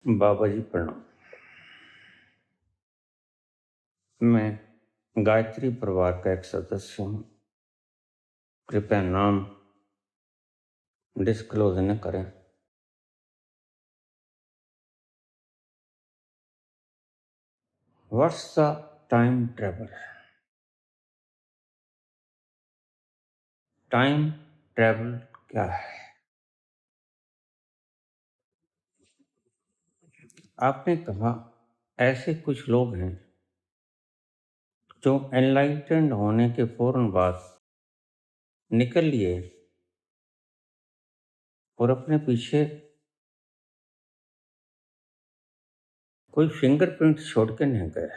बाबा जी प्रणाम। मैं गायत्री परिवार का एक सदस्य हूँ। कृपया नाम डिस्क्लोज न करें। What's the time travel? Time travel क्या है? आपने कहा ऐसे कुछ लोग हैं जो एनलाइटेंड होने के फौरन बाद निकल लिए और अपने पीछे कोई फिंगरप्रिंट छोड़ के नहीं गए।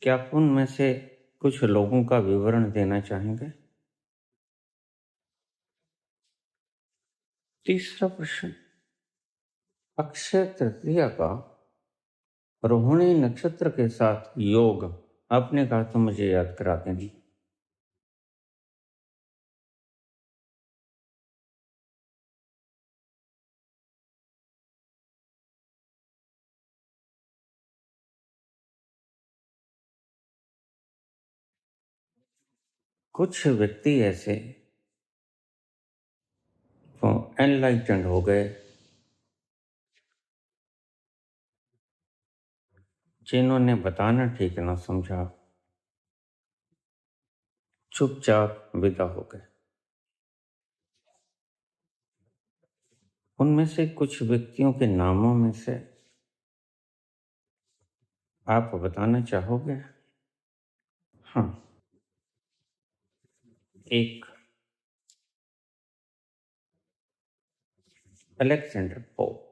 क्या आप उनमें से कुछ लोगों का विवरण देना चाहेंगे? तीसरा प्रश्न, अक्षय तृतीया का रोहिणी नक्षत्र के साथ योग आपने कहा तो मुझे याद करा देंगे। कुछ व्यक्ति ऐसे वो एनलाइटेंड हो गए जिन्होंने बताना ठीक न समझा, चुपचाप विदा हो गए। उनमें से कुछ व्यक्तियों के नामों में से आप बताना चाहोगे? हाँ, एक अलेक्जेंडर पोप,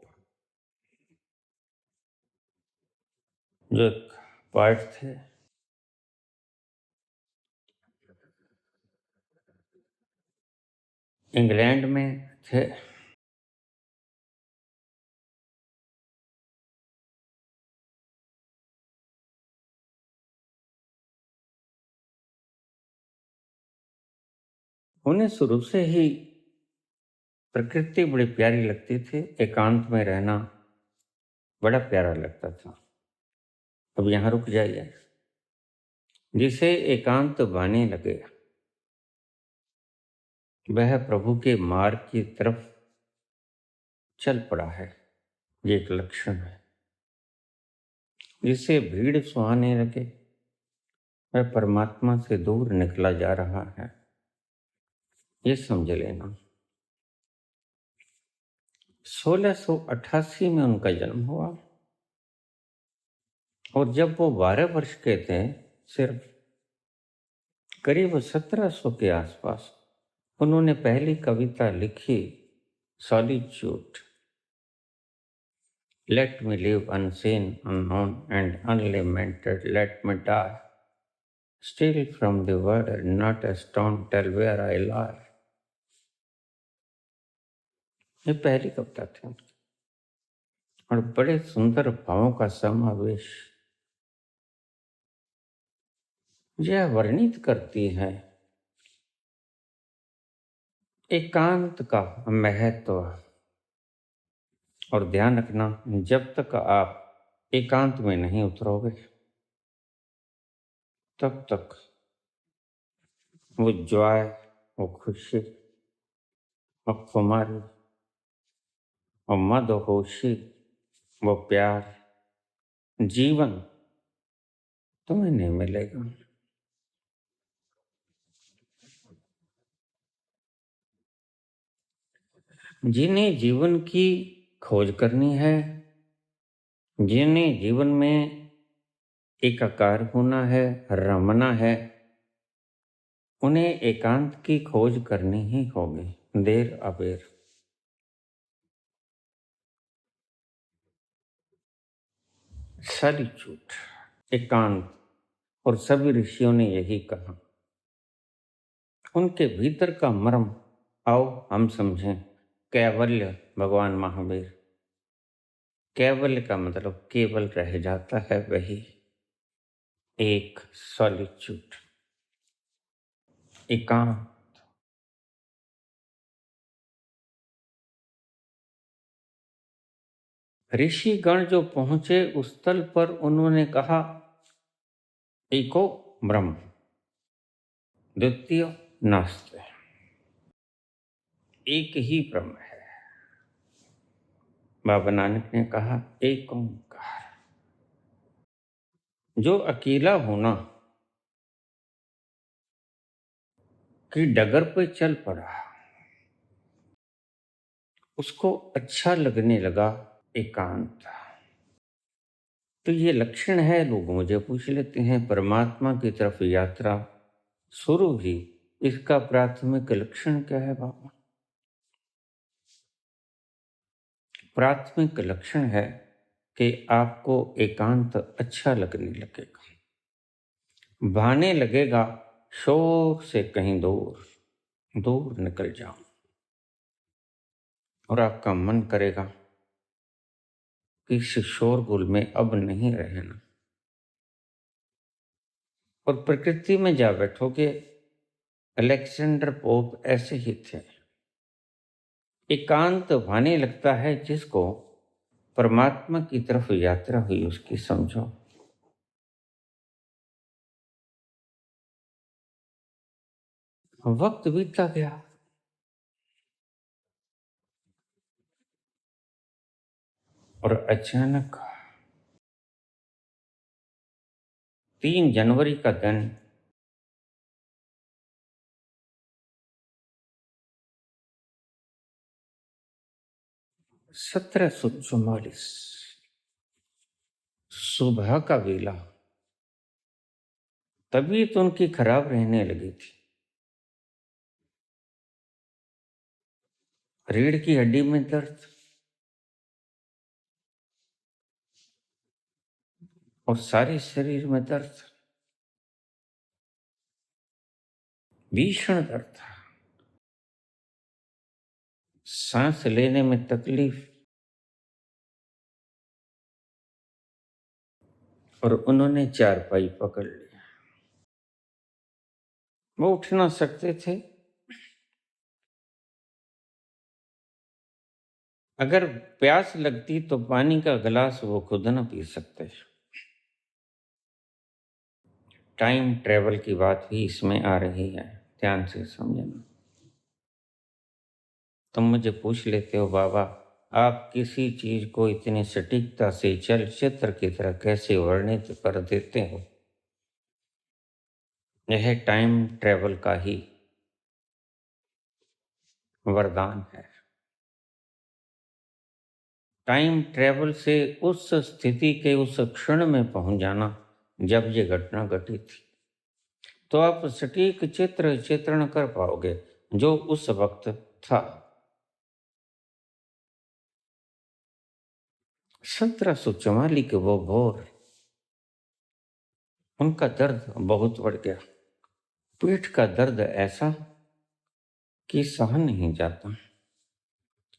जो एक पोएट थे। इंग्लैंड में थे। उन्हें शुरू से ही प्रकृति बड़ी प्यारी लगती थी, एकांत में रहना बड़ा प्यारा लगता था। अब यहाँ रुक जाइए। जिसे एकांत भाने लगे वह प्रभु के मार्ग की तरफ चल पड़ा है, ये एक लक्षण है। जिसे भीड़ सुहाने लगे वह परमात्मा से दूर निकला जा रहा है, ये समझ लेना। 1688 में उनका जन्म हुआ और जब वो 12 वर्ष के थे, सिर्फ करीब 1700 के आसपास, उन्होंने पहली कविता लिखी, solitude. Let me live unseen, unknown and unlimited, let me die still from the word, not a stone tell where I lie। ये पहली कविता थी उनकी और बड़े सुंदर भावों का समावेश यह वर्णित करती है एकांत का महत्व। और ध्यान रखना, जब तक आप एकांत में नहीं उतरोगे तब तक वो जॉय, वो खुशी, वो खुमारी, वो मदहोशी, वो प्यार, जीवन तुम्हें नहीं मिलेगा। जिन्हें जीवन की खोज करनी है, जिन्हें जीवन में एकाकार होना है, रमना है, उन्हें एकांत की खोज करनी ही होगी, देर अबेर। सॉलिट्यूड, एकांत, और सभी ऋषियों ने यही कहा। उनके भीतर का मर्म आओ हम समझें। कैवल्य, भगवान महावीर, कैवल्य का मतलब केवल रह जाता है वही, एक सॉलिट्यूड, एकांत। ऋषिगण जो पहुंचे उस स्थल पर, उन्होंने कहा एको ब्रह्म द्वितीय नास्ति, एक ही ब्रह्म है। बाबा नानक ने कहा एक ओंकार। जो अकेला होना की डगर पे चल पड़ा, उसको अच्छा लगने लगा एकांत। तो ये लक्षण है, लोग मुझे पूछ लेते हैं परमात्मा की तरफ यात्रा शुरू हुई, इसका प्राथमिक लक्षण क्या है बाबा? प्राथमिक लक्षण है कि आपको एकांत अच्छा लगने लगेगा, भाने लगेगा शोर से कहीं दूर दूर निकल जाओ, और आपका मन करेगा कि इस शोरगुल में अब नहीं रहना, और प्रकृति में जा बैठोगे। अलेक्जेंडर पोप ऐसे ही थे। एकांत भाने लगता है जिसको परमात्मा की तरफ यात्रा हुई उसकी, समझो। वक्त बीतता गया, और अचानक 3 जनवरी का दिन 1744 सुबह का वेला, तबीयत उनकी खराब रहने लगी थी। रीढ़ की हड्डी में दर्द और सारे शरीर में दर्द, भीषण दर्द था, सांस लेने में तकलीफ, और उन्होंने चारपाई पकड़ लिया। वो उठ ना सकते थे। अगर प्यास लगती तो पानी का गिलास वो खुद न पी सकते। टाइम ट्रेवल की बात भी इसमें आ रही है, ध्यान से समझना। तुम मुझे पूछ लेते हो बाबा, आप किसी चीज को इतनी सटीकता से चलचित्र की तरह कैसे वर्णित कर देते हो? यह टाइम ट्रेवल का ही वरदान है। टाइम ट्रेवल से उस स्थिति के उस क्षण में पहुंच जाना जब ये घटना घटी थी, तो आप सटीक चित्रण कर पाओगे जो उस वक्त था। 1744 के वो भोर, उनका दर्द बहुत बढ़ गया। पेट का दर्द ऐसा कि सहन नहीं जाता।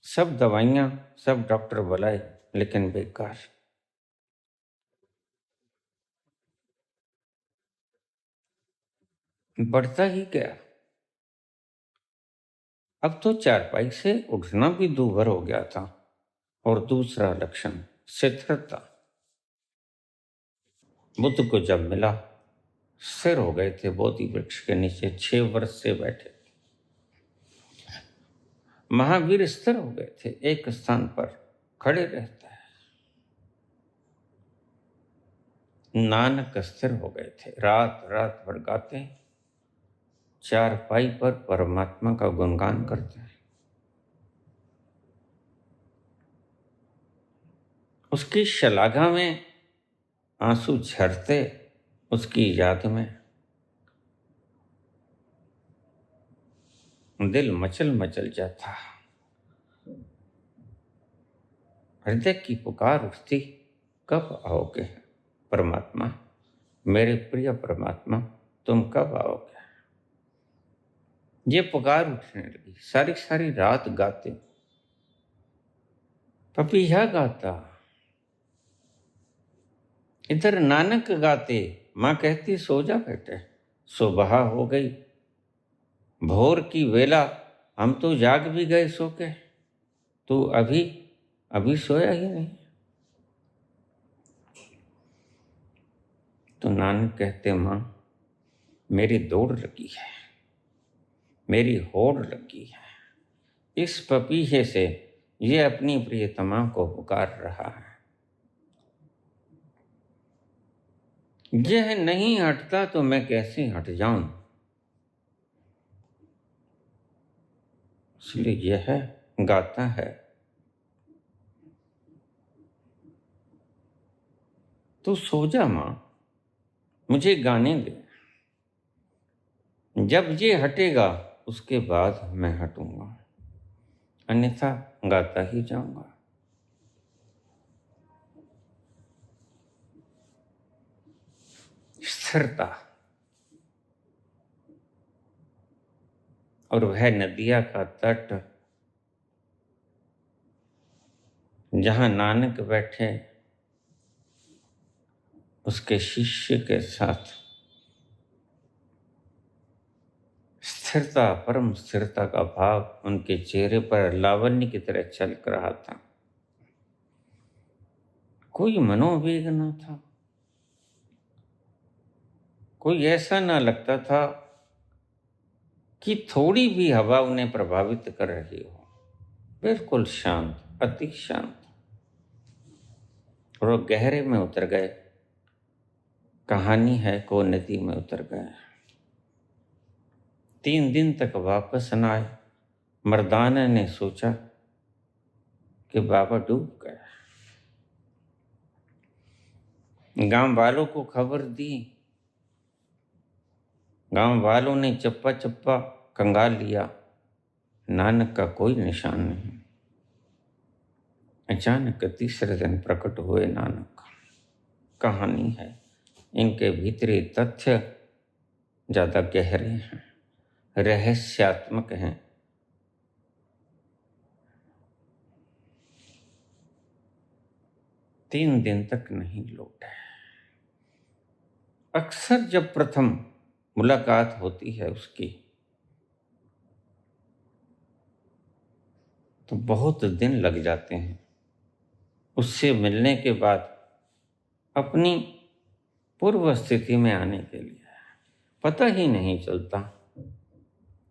सब दवाइयां, सब डॉक्टर बुलाए, लेकिन बेकार। बढ़ता ही गया। अब तो चारपाई से उठना भी दूभर हो गया था। और दूसरा लक्षण शिथिलता। बुद्ध को जब मिला, स्थिर हो गए थे बोधि वृक्ष के नीचे, 6 वर्ष से बैठे। महावीर स्थिर हो गए थे, एक स्थान पर खड़े रहते हैं। नानक स्थिर हो गए थे, रात रात भर गाते, चारपाई पर परमात्मा का गुणगान करते हैं। उसकी शलाघा में आंसू झरते, उसकी याद में दिल मचल मचल जाता। हृदय की पुकार उठती, कब आओगे परमात्मा, मेरे प्रिय परमात्मा, तुम कब आओगे? ये पुकार उठने लगी। सारी सारी रात गाते, पपीहा गाता, इधर नानक गाते। मां कहती सो जा बेटे। सुबह हो गई, भोर की वेला, हम तो जाग भी गए सो के, तू अभी अभी सोया ही नहीं। तो नानक कहते, माँ मेरी दौड़ लगी है, मेरी होड़ लगी है, इस पपीहे से ये अपनी प्रियतमा को पुकार रहा है। यह नहीं हटता तो मैं कैसे हट जाऊं। इसलिए यह गाता है। तो सो जा मां, मुझे गाने दे। जब ये हटेगा उसके बाद मैं हटूंगा, अन्यथा गाता ही जाऊंगा। स्थिरता, और वह नदिया का तट जहां नानक बैठे उसके शिष्य के साथ स्थिरता, परम स्थिरता का भाव उनके चेहरे पर लावण्य की तरह छलक रहा था। कोई मनोवेग न था, कोई ऐसा ना लगता था कि थोड़ी भी हवा उन्हें प्रभावित कर रही हो। बिल्कुल शांत, अति शांत। और वो गहरे में उतर गए। कहानी है को नदी में उतर गए। 3 दिन तक वापस न आए। मर्दाना ने सोचा कि बाबा डूब गए। गांव वालों को खबर दी। गांव वालों ने चप्पा चप्पा कंगाल लिया। नानक का कोई निशान नहीं। अचानक तीसरे दिन प्रकट हुए नानक। कहानी है, इनके भीतरी तथ्य ज्यादा गहरे हैं, रहस्यात्मक हैं। तीन दिन तक नहीं लौटे। अक्सर जब प्रथम मुलाकात होती है उसकी, तो बहुत दिन लग जाते हैं उससे मिलने के बाद अपनी पूर्व स्थिति में आने के लिए। पता ही नहीं चलता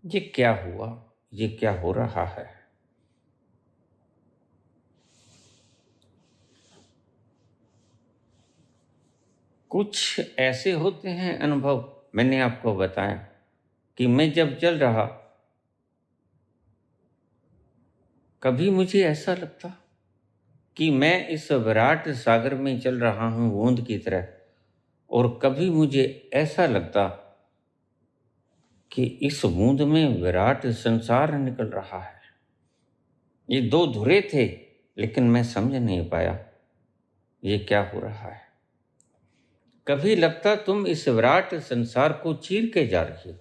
ये क्या हुआ, ये क्या हो रहा है। कुछ ऐसे होते हैं अनुभव, मैंने आपको बताया कि मैं जब चल रहा, कभी मुझे ऐसा लगता कि मैं इस विराट सागर में चल रहा हूं बूंद की तरह, और कभी मुझे ऐसा लगता कि इस बूंद में विराट संसार निकल रहा है। ये दो धुरे थे, लेकिन मैं समझ नहीं पाया ये क्या हो रहा है। कभी लगता तुम इस विराट संसार को चीर के जा रही हो,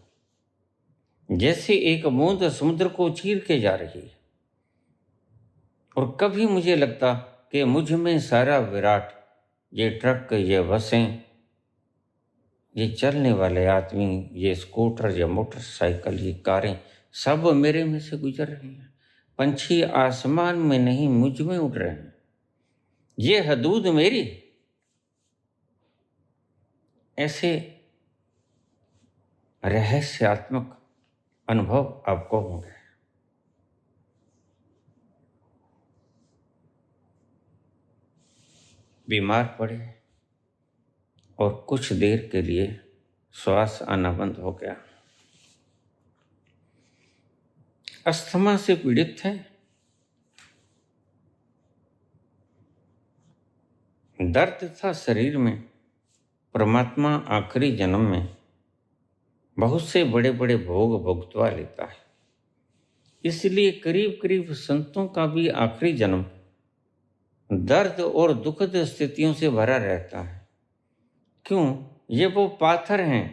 जैसे एक बूंद समुद्र को चीर के जा रही है। और कभी मुझे लगता कि मुझ में सारा विराट, ये ट्रक, ये बसें, ये चलने वाले आदमी, ये स्कूटर, ये मोटरसाइकिल, ये कारें, सब मेरे में से गुजर रहे हैं। पंछी आसमान में नहीं, मुझ में उड़ रहे हैं। ये हदूद मेरी। ऐसे रहस्यात्मक अनुभव आपको होंगे। बीमार पड़े और कुछ देर के लिए श्वास आना बंद हो गया। अस्थमा से पीड़ित थे। दर्द था शरीर में। परमात्मा आखिरी जन्म में बहुत से बड़े बड़े भोग भुगतवा लेता है। इसलिए करीब करीब संतों का भी आखिरी जन्म दर्द और दुखद स्थितियों से भरा रहता है। क्यों? ये वो पाथर हैं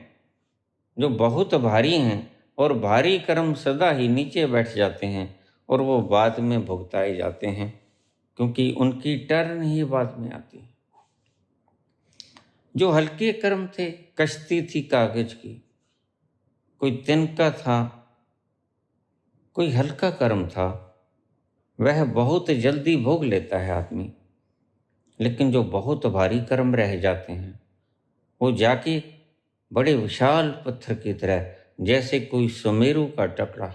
जो बहुत भारी हैं, और भारी कर्म सदा ही नीचे बैठ जाते हैं और वो बाद में भुगताए जाते हैं, क्योंकि उनकी टर्न ही बाद में आती है। जो हल्के कर्म थे, कश्ती थी कागज की, कोई तिनका था, कोई हल्का कर्म था, वह बहुत जल्दी भोग लेता है आदमी। लेकिन जो बहुत भारी कर्म रह जाते हैं, वो जाके बड़े विशाल पत्थर की तरह, जैसे कोई सुमेरु का टुकड़ा,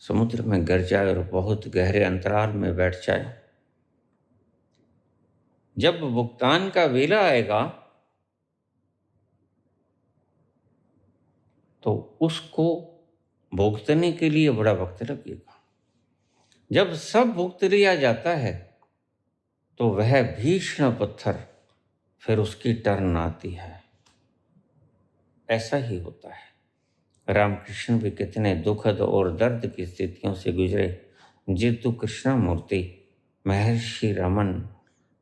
समुद्र में गिर जाए और बहुत गहरे अंतराल में बैठ जाए। जब भुगतान का वेला आएगा तो उसको भुगतने के लिए बड़ा वक्त लगेगा। जब सब भुगत लिया जाता है तो वह भीषण पत्थर फिर उसकी टर्न आती है। ऐसा ही होता है। रामकृष्ण भी कितने दुखद और दर्द की स्थितियों से गुजरे। जितु कृष्णमूर्ति, महर्षि रमन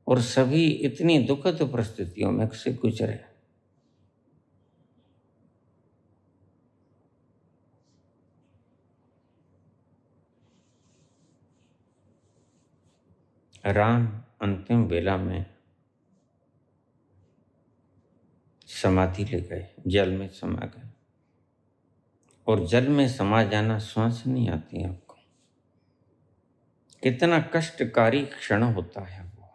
और सभी इतनी दुखद परिस्थितियों में से गुजरे। राम अंतिम वेला में समाधि ले गए, जल में समा गए। और जल में समा जाना श्वास नहीं आती आपको। कितना कष्टकारी क्षण होता है वो।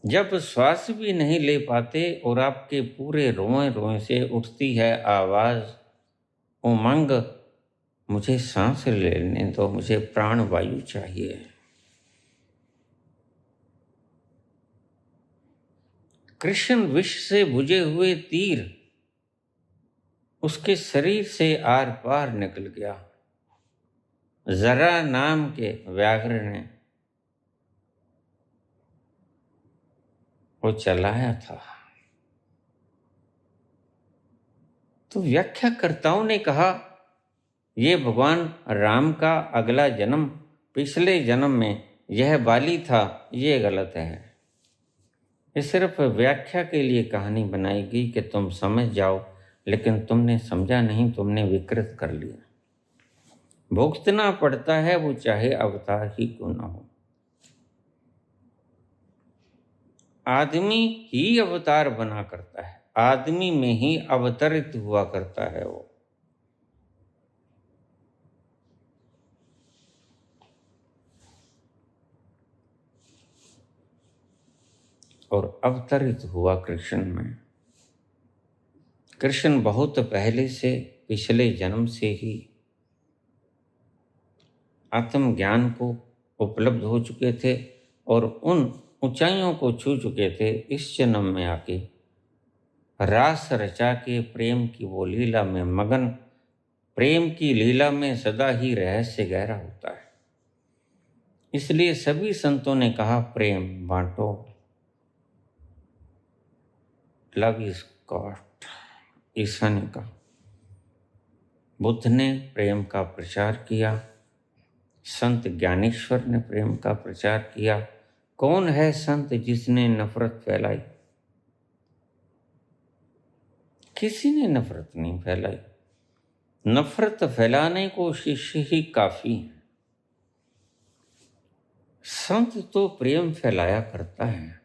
जब श्वास भी नहीं ले पाते और आपके पूरे रोए रोए से उठती है आवाज, उमंग, मुझे सांस लेने दो, मुझे प्राण वायु चाहिए। कृष्ण विष से बुझे हुए तीर उसके शरीर से आर पार निकल गया। जरा नाम के व्याघ्र ने वो चलाया था। तो व्याख्याकर्ताओं ने कहा ये भगवान राम का अगला जन्म, पिछले जन्म में यह बाली था, ये गलत है। ये सिर्फ व्याख्या के लिए कहानी बनाई गई कि तुम समझ जाओ, लेकिन तुमने समझा नहीं, तुमने विकृत कर लिया। भुगतना पड़ता है वो चाहे अवतार ही क्यों ना हो। आदमी ही अवतार बना करता है, आदमी में ही अवतरित हुआ करता है वो। और अवतरित हुआ कृष्ण में। कृष्ण बहुत पहले से, पिछले जन्म से ही आत्मज्ञान को उपलब्ध हो चुके थे और उन ऊंचाइयों को छू चुके थे। इस जन्म में आके रास रचा के प्रेम की वो लीला में मगन, प्रेम की लीला में सदा ही रहस्य गहरा होता है। इसलिए सभी संतों ने कहा प्रेम बांटो, लव इज गॉड। ईसा ने कहा, बुद्ध ने प्रेम का प्रचार किया, संत ज्ञानेश्वर ने प्रेम का प्रचार किया। कौन है संत जिसने नफरत फैलाई? किसी ने नफरत नहीं फैलाई। नफरत फैलाने को शिष्य ही काफी है। संत तो प्रेम फैलाया करता है।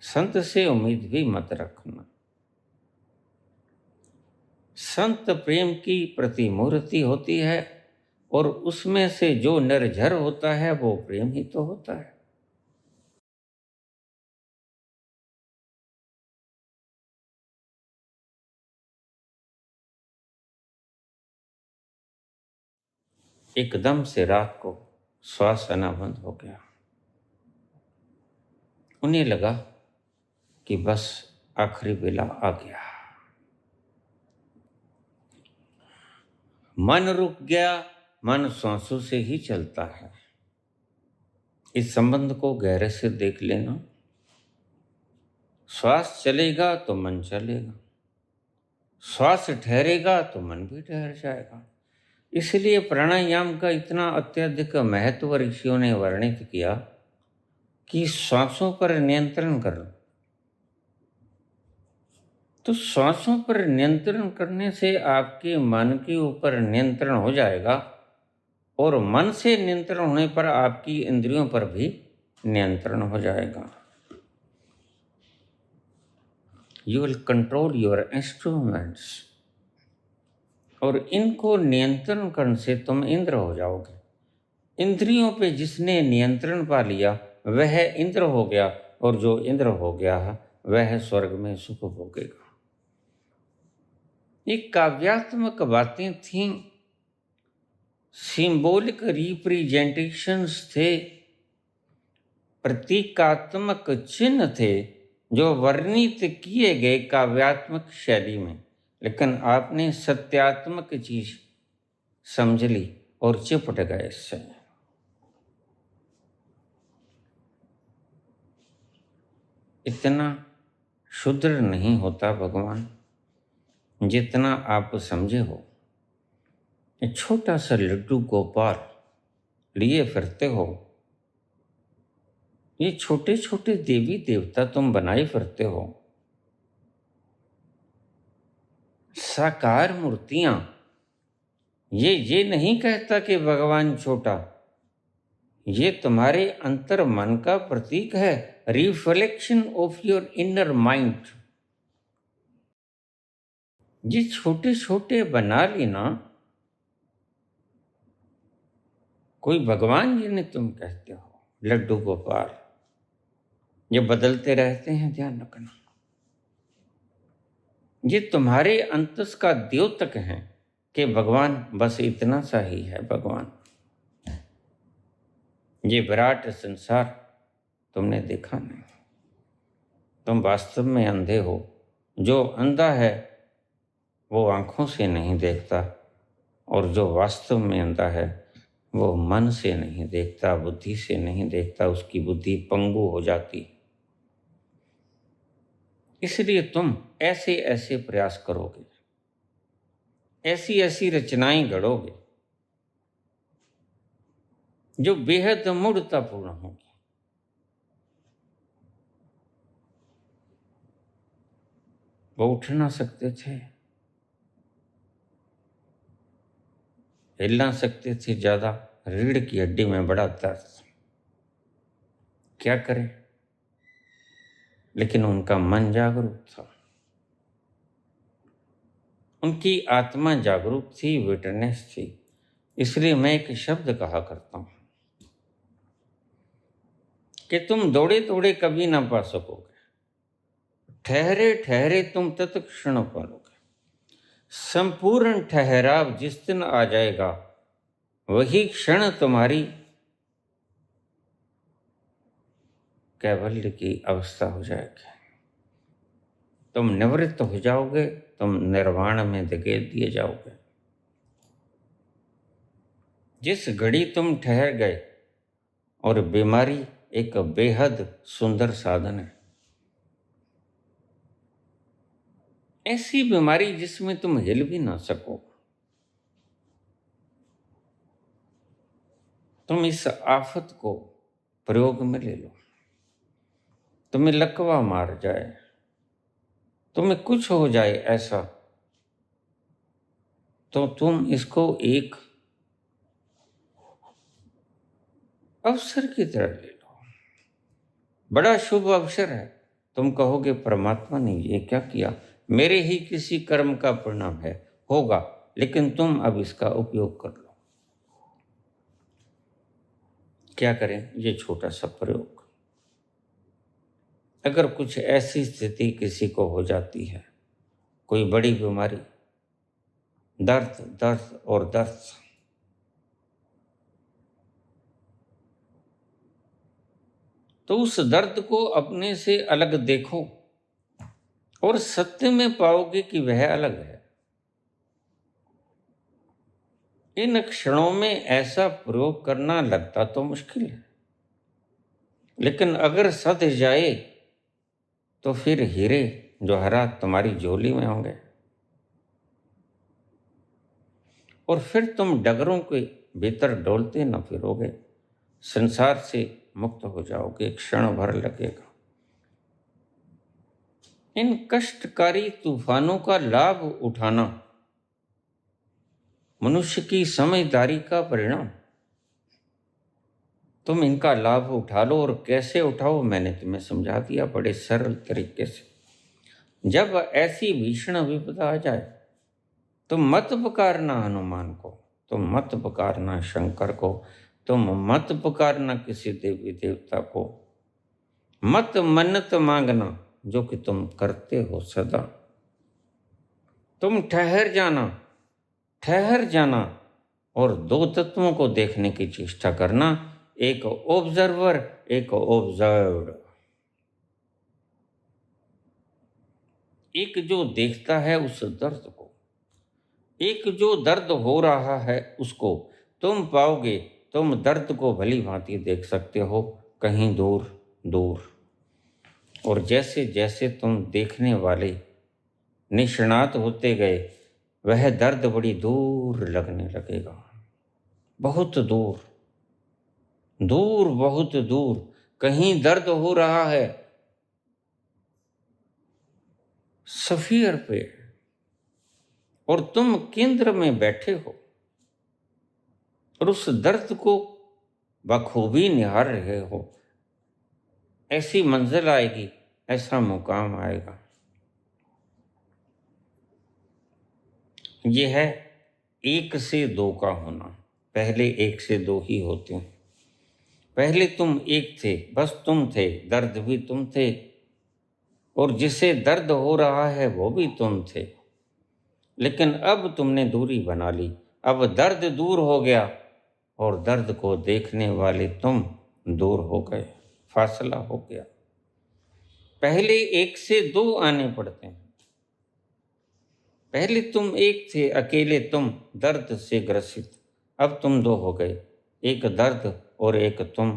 संत से उम्मीद भी मत रखना। संत प्रेम की प्रतिमूर्ति होती है और उसमें से जो निर्झर होता है वो प्रेम ही तो होता है। एकदम से रात को श्वास आना बंद हो गया। उन्हें लगा कि बस आखिरी वेला आ गया। मन रुक गया। मन श्वासों से ही चलता है। इस संबंध को गहरे से देख लेना। श्वास चलेगा तो मन चलेगा, श्वास ठहरेगा तो मन भी ठहर जाएगा। इसलिए प्राणायाम का इतना अत्यधिक महत्व ऋषियों ने वर्णित किया कि श्वासों पर नियंत्रण करो। तो श्वासों पर नियंत्रण करने से आपके मन के ऊपर नियंत्रण हो जाएगा और मन से नियंत्रण होने पर आपकी इंद्रियों पर भी नियंत्रण हो जाएगा। You will control your instruments. और इनको नियंत्रण करने से तुम इंद्र हो जाओगे। इंद्रियों पे जिसने नियंत्रण पा लिया वह इंद्र हो गया, और जो इंद्र हो गया वह स्वर्ग में सुख भोगेगा। ये काव्यात्मक बातें थीं, सिंबॉलिक रिप्रेजेंटेशंस थे, प्रतीकात्मक चिन्ह थे जो वर्णित किए गए काव्यात्मक शैली में, लेकिन आपने सत्यात्मक चीज समझ ली और चिपट गए इससे। इतना शुद्र नहीं होता भगवान जितना आप समझे हो। ये छोटा सा लड्डू गोपाल लिए फिरते हो, ये छोटे छोटे देवी देवता तुम बनाए फिरते हो, साकार मूर्तियां। ये नहीं कहता कि भगवान छोटा, ये तुम्हारे अंतर मन का प्रतीक है, reflection of your inner mind. ये छोटे छोटे बना लेना कोई भगवान जिन्हें तुम कहते हो लड्डू गोपाल, ये बदलते रहते हैं, ध्यान रखना। ये तुम्हारे अंतस का द्योतक है कि भगवान बस इतना सा ही है भगवान। ये विराट संसार तुमने देखा नहीं, तुम वास्तव में अंधे हो। जो अंधा है वो आंखों से नहीं देखता, और जो वास्तव में अंधा है वो मन से नहीं देखता, बुद्धि से नहीं देखता, उसकी बुद्धि पंगु हो जाती। इसलिए तुम ऐसे ऐसे प्रयास करोगे, ऐसी ऐसी रचनाएं गढ़ोगे जो बेहद मूढ़तापूर्ण होंगी। वो उठ ना सकते थे, हिल ना सकते थे, ज्यादा रीढ़ की हड्डी में बड़ा दर्द, क्या करें। लेकिन उनका मन जागरूक था, उनकी आत्मा जागरूक थी, विटनेस थी। इसलिए मैं एक शब्द कहा करता हूं कि तुम दौड़े दौड़े कभी ना पा सकोगे, ठहरे ठहरे तुम तत्क्षण पालोगे। संपूर्ण ठहराव जिस दिन आ जाएगा वही क्षण तुम्हारी कैवल्य की अवस्था हो जाएगी। तुम निवृत्त हो जाओगे, तुम निर्वाण में धकेल दिए जाओगे। जिस घड़ी तुम ठहर गए, और बीमारी एक बेहद सुंदर साधन है, ऐसी बीमारी जिसमें तुम हिल भी ना सको। तुम इस आफत को प्रयोग में ले लो, तुम्हें लकवा मार जाए, तुम्हें कुछ हो जाए ऐसा, तो तुम इसको एक अवसर की तरह ले लो। बड़ा शुभ अवसर है। तुम कहोगे परमात्मा ने ये क्या किया, मेरे ही किसी कर्म का परिणाम है, होगा, लेकिन तुम अब इसका उपयोग कर लो। क्या करें ये छोटा सा प्रयोग। अगर कुछ ऐसी स्थिति किसी को हो जाती है, कोई बड़ी बीमारी, दर्द दर्द और दर्द, तो उस दर्द को अपने से अलग देखो और सत्य में पाओगे कि वह अलग है। इन क्षणों में ऐसा प्रयोग करना लगता तो मुश्किल है, लेकिन अगर सध जाए तो फिर हीरे जवाहरात तुम्हारी झोली में होंगे, और फिर तुम डगरों के भीतर डोलते न फिरोगे, संसार से मुक्त हो जाओगे, क्षण भर लगेगा। इन कष्टकारी तूफानों का लाभ उठाना मनुष्य की समझदारी का परिणाम। तुम इनका लाभ उठा लो, और कैसे उठाओ मैंने तुम्हें समझा दिया बड़े सरल तरीके से। जब ऐसी भीषण विपदा आ जाए तो मत पुकारना हनुमान को, तुम मत पुकारना शंकर को, तुम मत पुकारना किसी देवी देवता को, मत मन्नत मांगना जो कि तुम करते हो सदा। तुम ठहर जाना और दो तत्वों को देखने की चेष्टा करना, एक ऑब्जर्वर, एक ऑब्जर्व्ड। एक जो देखता है उस दर्द को, एक जो दर्द हो रहा है उसको तुम पाओगे। तुम दर्द को भली भांति देख सकते हो कहीं दूर दूर, और जैसे जैसे तुम देखने वाले निष्णात होते गए वह दर्द बड़ी दूर लगने लगेगा, बहुत दूर दूर, बहुत दूर। कहीं दर्द हो रहा है सफीयर पे और तुम केंद्र में बैठे हो और उस दर्द को बखूबी निहार रहे हो। ऐसी मंजिल आएगी, ऐसा मुकाम आएगा। यह है 1 से 2 का होना। पहले 1 से 2 ही होते हैं। पहले तुम एक थे, बस तुम थे, दर्द भी तुम थे, और जिसे दर्द हो रहा है वो भी तुम थे। लेकिन अब तुमने दूरी बना ली, अब दर्द दूर हो गया और दर्द को देखने वाले तुम दूर हो गए, फासला हो गया। पहले 1 से 2 आने पड़ते हैं। पहले तुम एक थे, अकेले तुम, दर्द से ग्रसित। अब तुम 2 हो गए, एक दर्द और एक तुम,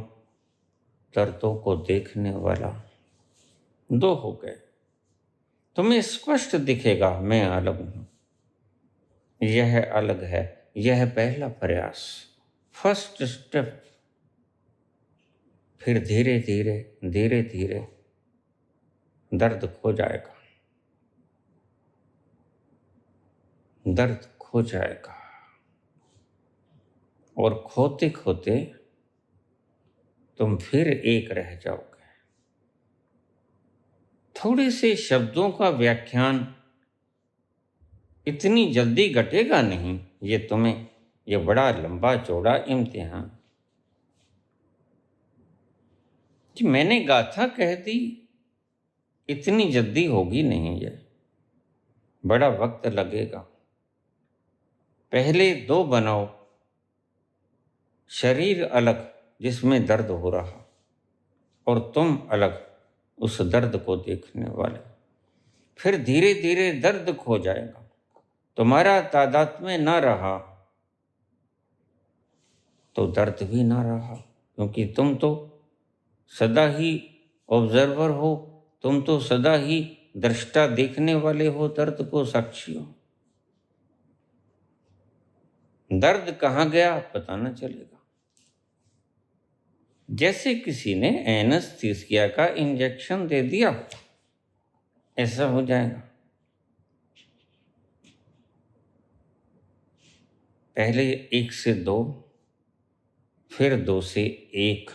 दर्दों को देखने वाला। 2 हो गए। तुम्हें स्पष्ट दिखेगा मैं अलग हूं। यह अलग है, यह पहला प्रयास, फर्स्ट स्टेप। फिर धीरे धीरे धीरे धीरे दर्द खो जाएगा, दर्द खो जाएगा, और खोते खोते तुम फिर एक रह जाओगे। थोड़े से शब्दों का व्याख्यान इतनी जल्दी घटेगा नहीं, ये बड़ा लंबा चौड़ा इम्तिहान। कि मैंने गाथा कह दी, इतनी जल्दी होगी नहीं, ये बड़ा वक्त लगेगा। पहले 2 बनाओ, शरीर अलग जिसमें दर्द हो रहा, और तुम अलग उस दर्द को देखने वाले। फिर धीरे धीरे दर्द खो जाएगा, तुम्हारा तादाद में ना रहा तो दर्द भी ना रहा, क्योंकि तुम तो सदा ही ऑब्जर्वर हो, तुम तो सदा ही दृष्टा, देखने वाले हो, दर्द को साक्षी हो। दर्द कहाँ गया पता न चलेगा। जैसे किसी ने एनेस्थीसिया का इंजेक्शन दे दिया, ऐसा हो जाएगा। पहले 1 से 2, फिर 2 से 1,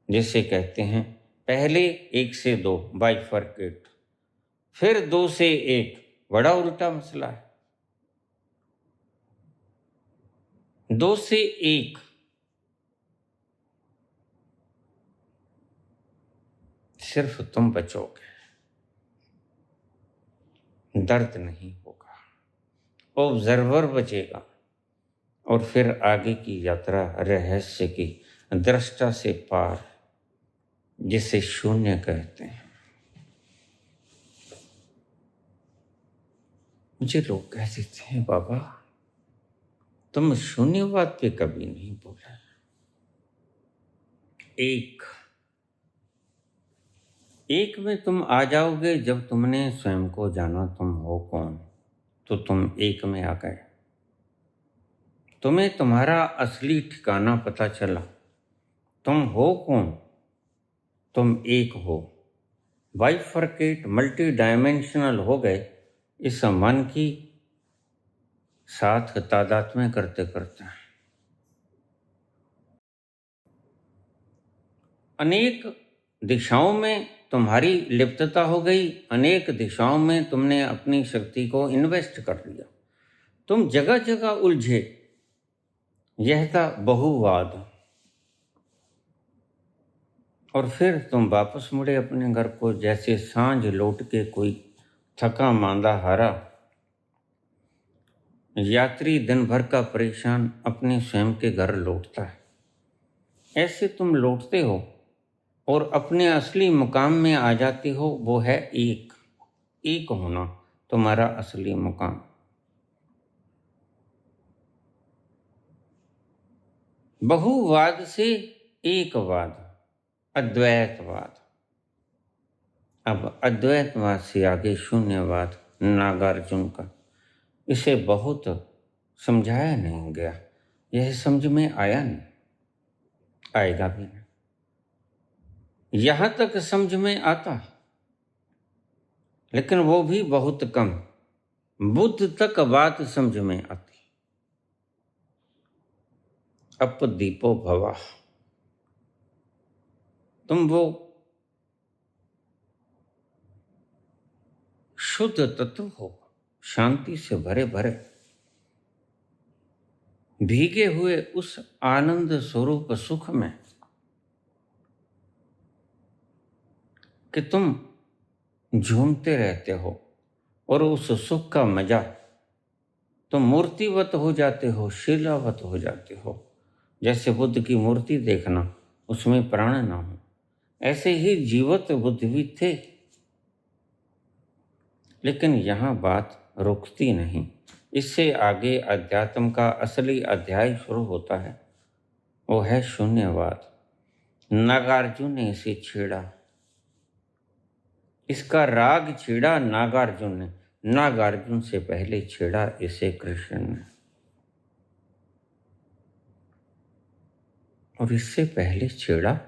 जिसे कहते हैं पहले 1 से 2 बाइफरकेट, फिर 2 से 1, बड़ा उल्टा मसला है। 2 से 1 सिर्फ तुम बचोगे, दर्द नहीं होगा, ऑब्जर्वर बचेगा, और फिर आगे की यात्रा रहस्य की, दृष्टा से पार, जिसे शून्य कहते हैं। मुझे लोग कहते थे बाबा तुम शून्यवाद पे कभी नहीं बोला। एक में तुम आ जाओगे जब तुमने स्वयं को जाना तुम हो कौन, तो तुम एक में आ गए। तुम्हें तुम्हारा असली ठिकाना पता चला, तुम हो कौन, तुम एक हो। बाइफरकेट, मल्टी डायमेंशनल हो गए इस मन की साथ तादाद में करते करते। अनेक दिशाओं में तुम्हारी लिप्तता हो गई, अनेक दिशाओं में तुमने अपनी शक्ति को इन्वेस्ट कर लिया, तुम जगह जगह उलझे। यह था बहुवाद। और फिर तुम वापस मुड़े अपने घर को, जैसे सांझ लौट के कोई थका मांदा हारा यात्री दिन भर का परेशान अपने स्वयं के घर लौटता है। ऐसे तुम लौटते हो और अपने असली मुकाम में आ जाते हो। वो है एक एक होना, तुम्हारा असली मुकाम। बहुवाद से एकवाद, अद्वैतवाद। अब अद्वैतवाद से आगे शून्यवाद, नागार्जुन का। इसे बहुत समझाया नहीं गया, यह समझ में आया नहीं, आएगा भी नहीं। यहां तक समझ में आता, लेकिन वो भी बहुत कम। बुद्ध तक बात समझ में आती। अपदीपो भवा, तुम वो शुद्ध तत्व हो, शांति से भरे भरे, भीगे हुए उस आनंद स्वरूप सुख में कि तुम झूमते रहते हो, और उस सुख का मजा तुम मूर्तिवत हो जाते हो, शिलावत हो जाते हो। जैसे बुद्ध की मूर्ति देखना, उसमें प्राण ना हो, ऐसे ही जीवत बुद्ध भी थे। लेकिन यहाँ बात रुकती नहीं, इससे आगे अध्यात्म का असली अध्याय शुरू होता है। वो है शून्यवाद। नागार्जुन ने इसे छेड़ा, इसका राग छेड़ा नागार्जुन ने। नागार्जुन से पहले छेड़ा इसे कृष्ण ने, और इससे पहले छेड़ा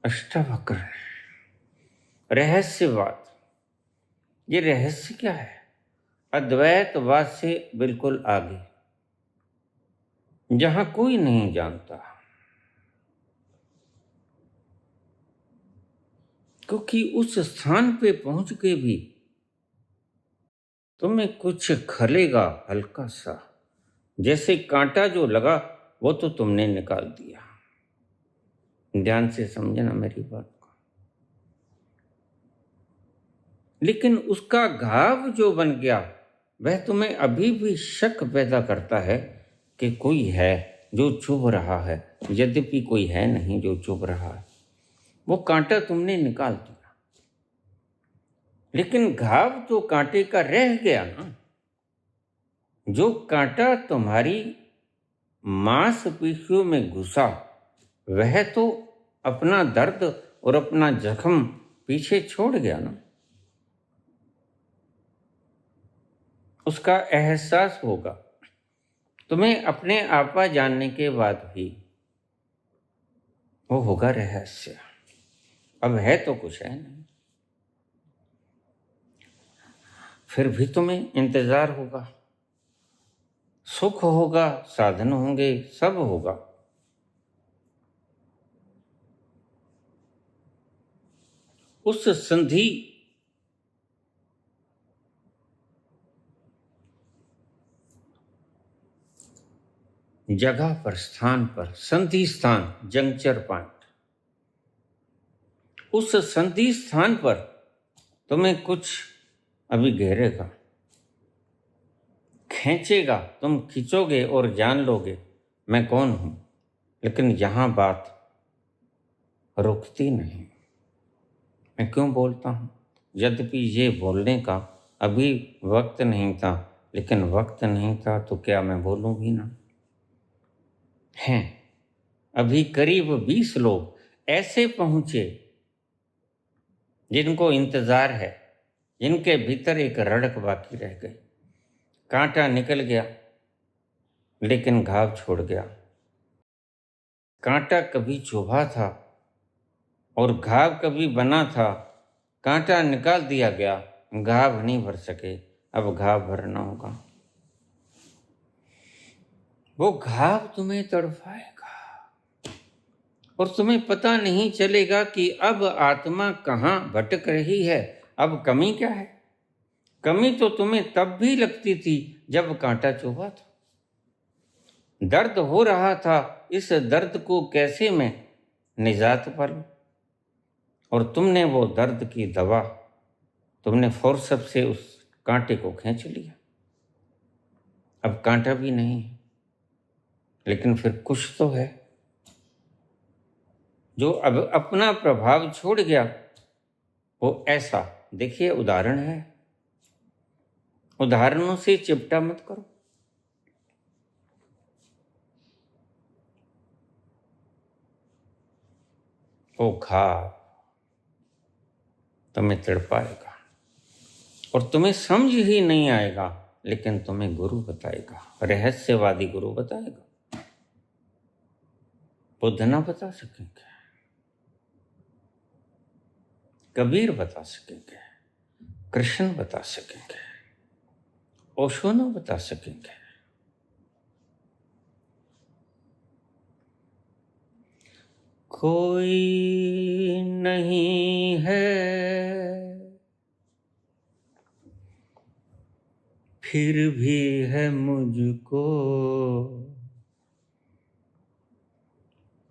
अष्टावक्र ने। रहस्यवाद, ये रहस्य क्या है? अद्वैतवाद से बिल्कुल आगे, जहां कोई नहीं जानता, क्योंकि उस स्थान पे पहुंच के भी तुम्हें कुछ खलेगा हल्का सा, जैसे कांटा जो लगा वो तो तुमने निकाल दिया। ध्यान से समझना मेरी बात को। लेकिन उसका घाव जो बन गया, वह तुम्हें अभी भी शक पैदा करता है कि कोई है जो चुभ रहा है, यद्यपि कोई है नहीं जो चुभ रहा है। वो कांटा तुमने निकाल दिया, लेकिन घाव तो कांटे का रह गया ना। जो कांटा तुम्हारी मांसपेशियों में घुसा, वह तो अपना दर्द और अपना जख्म पीछे छोड़ गया ना। उसका एहसास होगा तुम्हें अपने आपा जानने के बाद भी। वो होगा रहस्य। अब है तो कुछ है नहीं, फिर भी तुम्हें इंतजार होगा, सुख होगा, साधन होंगे, सब होगा। उस संधि जगह पर, स्थान पर, संधि स्थान, जंक्चर पॉइंट, उस संधि स्थान पर तुम्हें कुछ अभी घेरेगा, खींचेगा। तुम खींचोगे और जान लोगे मैं कौन हूं। लेकिन यहां बात रुकती नहीं। मैं क्यों बोलता हूं? यद्यपि ये बोलने का अभी वक्त नहीं था, लेकिन वक्त नहीं था तो क्या मैं बोलूं भी ना? हैं अभी करीब 20 लोग ऐसे पहुंचे जिनको इंतजार है, जिनके भीतर एक रड़क बाकी रह गई। कांटा निकल गया, लेकिन घाव छोड़ गया। कांटा कभी चुभा था और घाव कभी बना था। कांटा निकाल दिया गया, घाव नहीं भर सके, अब घाव भरना होगा। वो घाव तुम्हें तड़पाएगा और तुम्हें पता नहीं चलेगा कि अब आत्मा कहाँ भटक रही है, अब कमी क्या है। कमी तो तुम्हें तब भी लगती थी जब कांटा चुभा था। दर्द हो रहा था, इस दर्द को कैसे मैं निजात पा लूं? और तुमने वो दर्द की दवा, तुमने फोर्सप से उस कांटे को खींच लिया। अब कांटा भी नहीं है, लेकिन फिर कुछ तो है जो अब अपना प्रभाव छोड़ गया। वो ऐसा, देखिए उदाहरण है, उदाहरणों से चिपटा मत करो। वो घाव तुम्हें तड़पाएगा और तुम्हें समझ ही नहीं आएगा, लेकिन तुम्हें गुरु बताएगा, रहस्यवादी गुरु बताएगा। बुद्ध ना बता सकेंगे, कबीर बता सकेंगे, कृष्ण बता सकेंगे, ओशो ना बता सकेंगे। कोई नहीं है फिर भी है मुझको,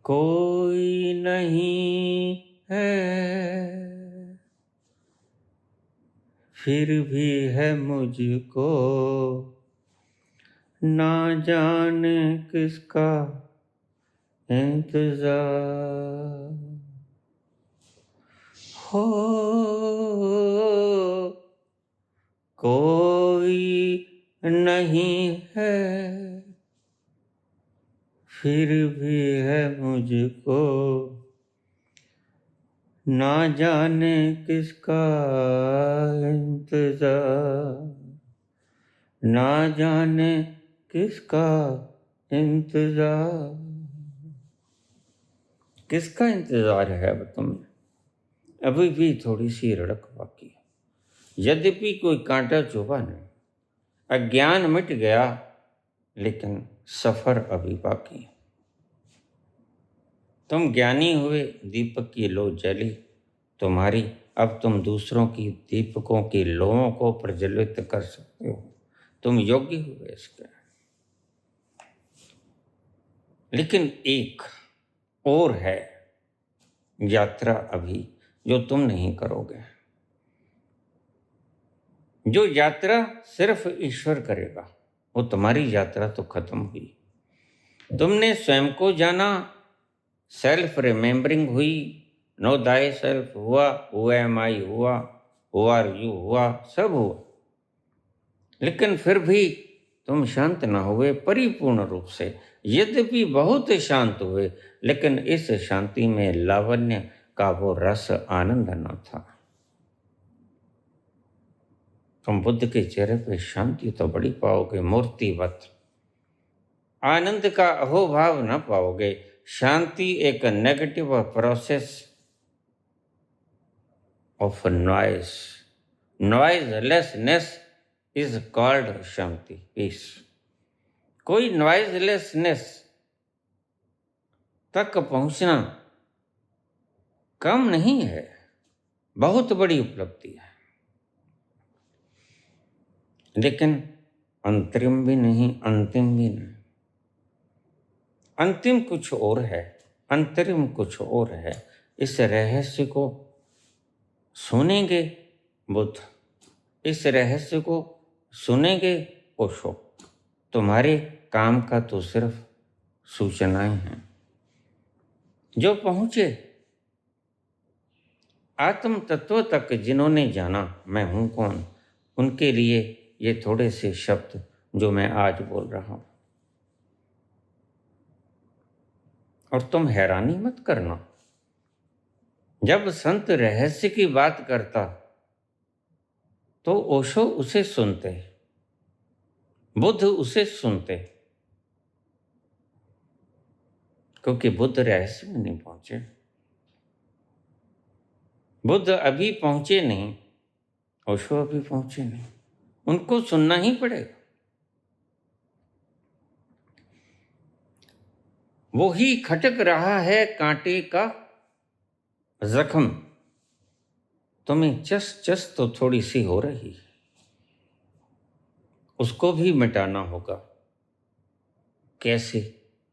कोई नहीं है फिर भी है मुझको, ना जाने किसका इंतजार हो। कोई नहीं है फिर भी है मुझको, ना जाने किसका इंतजार, ना जाने किसका इंतजार। किसका इंतजार है अब तुम्हें? अभी भी थोड़ी सी रड़क बाकी है, यद्यपि कोई कांटा चुभा नहीं, अज्ञान मिट गया, लेकिन सफर अभी बाकी है। तुम ज्ञानी हुए, दीपक की लो जली तुम्हारी, अब तुम दूसरों की दीपकों की लोओं को प्रज्वलित कर सकते हो, तुम योग्य हुए इसके। लेकिन एक और है यात्रा अभी, जो तुम नहीं करोगे, जो यात्रा सिर्फ ईश्वर करेगा। वो तुम्हारी यात्रा तो खत्म हुई, तुमने स्वयं को जाना, सेल्फ रिमेम्बरिंग हुई, नो दाई सेल्फ हुआ, हु एम आई हुआ, हु आर यू हुआ, सब हुआ, लेकिन फिर भी तुम शांत न हुए परिपूर्ण रूप से। यद्यपि बहुत शांत हुए, लेकिन इस शांति में लावण्य का वो रस आनंद न था। तुम बुद्ध के चेहरे पे शांति तो बड़ी पाओगे, मूर्तिवत आनंद का अहोभाव न पाओगे। शांति एक negative process of noise, noiselessness is called शांति, पीस। कोई नॉइजलेसनेस तक पहुंचना कम नहीं है, बहुत बड़ी उपलब्धि है। लेकिन अंतरिम भी नहीं, अंतिम भी नहीं। अंतिम कुछ और है, अंतरिम कुछ और है। इस रहस्य को सुनेंगे बुद्ध, इस रहस्य को सुनेंगे ओशो। तुम्हारे काम का तो सिर्फ सूचनाएं हैं। जो पहुंचे आत्म तत्व तक, जिन्होंने जाना मैं हूं कौन, उनके लिए ये थोड़े से शब्द जो मैं आज बोल रहा हूं। और तुम हैरानी मत करना, जब संत रहस्य की बात करता तो ओशो उसे सुनते, बुद्ध उसे सुनते, क्योंकि बुद्ध रहस्य में नहीं पहुंचे। बुद्ध अभी पहुंचे नहीं, ओशो अभी पहुंचे नहीं, उनको सुनना ही पड़ेगा। वो ही खटक रहा है कांटे का जख्म, तुम्हें चस चस तो थोड़ी सी हो रही है, उसको भी मिटाना होगा। कैसे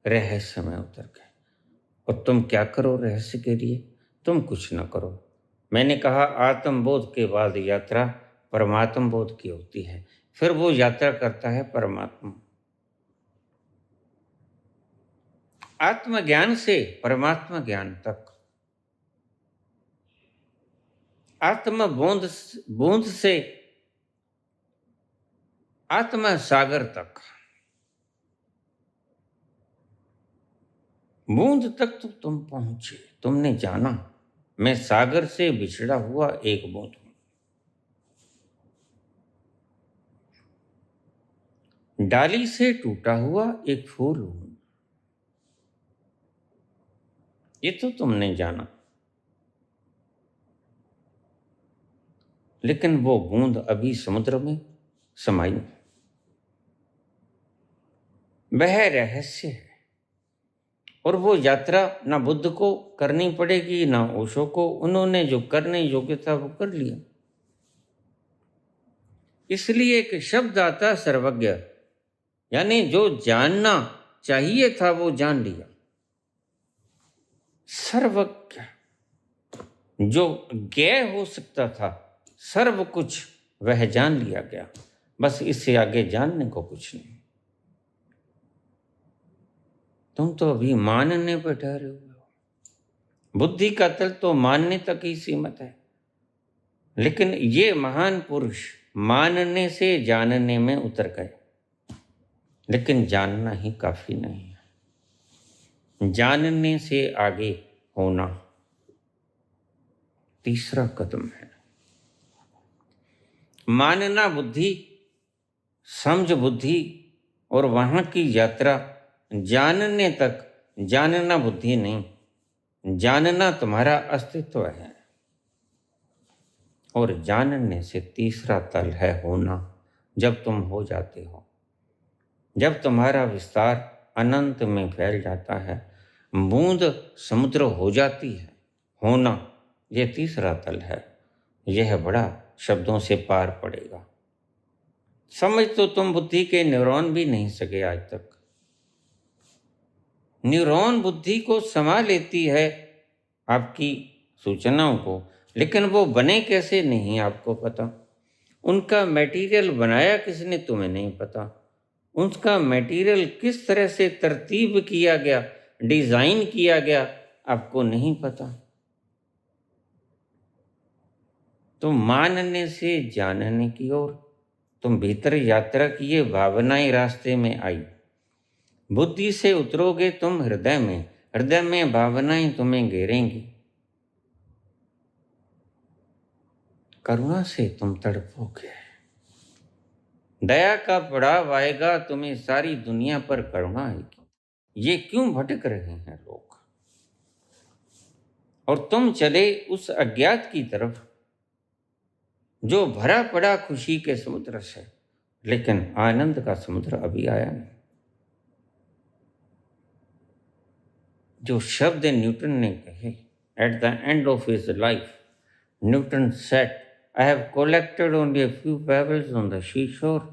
रहस्य में उतर गए। और तुम क्या करो रहस्य के लिए? तुम कुछ न करो। मैंने कहा आत्मबोध के बाद यात्रा परमात्म बोध की होती है, फिर वो यात्रा करता है परमात्मा। आत्मज्ञान से परमात्मा ज्ञान तक, आत्म बूंद से आत्मा सागर तक, बूंद तक तो तुम पहुंचे। तुमने जाना मैं सागर से बिछड़ा हुआ एक बूंद हूं, डाली से टूटा हुआ एक फूल हूं। ये तो तुमने जाना, लेकिन वो बूंद अभी समुद्र में समाई है। वह रहस्य है, और वो यात्रा ना बुद्ध को करनी पड़ेगी ना ओशो को। उन्होंने जो करने योग्य था वो कर लिया। इसलिए एक शब्द आता सर्वज्ञ, यानी जो जानना चाहिए था वो जान लिया। सर्वज्ञ जो ज्ञेय हो सकता था, सर्व कुछ वह जान लिया गया। बस इससे आगे जानने को कुछ नहीं। तुम तो अभी मानने पर ठहरे हुए हो। बुद्धि का तल तो मानने तक ही सीमित है, लेकिन ये महान पुरुष मानने से जानने में उतर गए। लेकिन जानना ही काफी नहीं है, जानने से आगे होना तीसरा कदम है। मानना बुद्धि, समझ बुद्धि, और वहां की यात्रा जानने तक। जानना बुद्धि नहीं, जानना तुम्हारा अस्तित्व है। और जानने से तीसरा तल है होना। जब तुम हो जाते हो, जब तुम्हारा विस्तार अनंत में फैल जाता है, बूंद समुद्र हो जाती है, होना यह तीसरा तल है। यह बड़ा शब्दों से पार पड़ेगा। समझ तो तुम बुद्धि के न्यूरॉन भी नहीं सके आज तक। न्यूरॉन बुद्धि को समा लेती है, आपकी सूचनाओं को, लेकिन वो बने कैसे नहीं आपको पता। उनका मटेरियल बनाया किसने तुम्हें नहीं पता। उसका मटेरियल किस तरह से तरतीब किया गया, डिजाइन किया गया, आपको नहीं पता। तो मानने से जानने की ओर तुम भीतर यात्रा किए, भावनाएं रास्ते में आई। बुद्धि से उतरोगे तुम हृदय में, हृदय में भावनाएं तुम्हें घेरेंगी। करुणा से तुम तड़पोगे, दया का पड़ाव आएगा, तुम्हें सारी दुनिया पर करुणा आएगी। ये क्यों भटक रहे हैं लोग, और तुम चले उस अज्ञात की तरफ जो भरा पड़ा खुशी के समुद्र से, लेकिन आनंद का समुद्र अभी आया नहीं। जो शब्द न्यूटन ने कहे at the end of his life, Newton said, I have collected only a few pebbles on the seashore,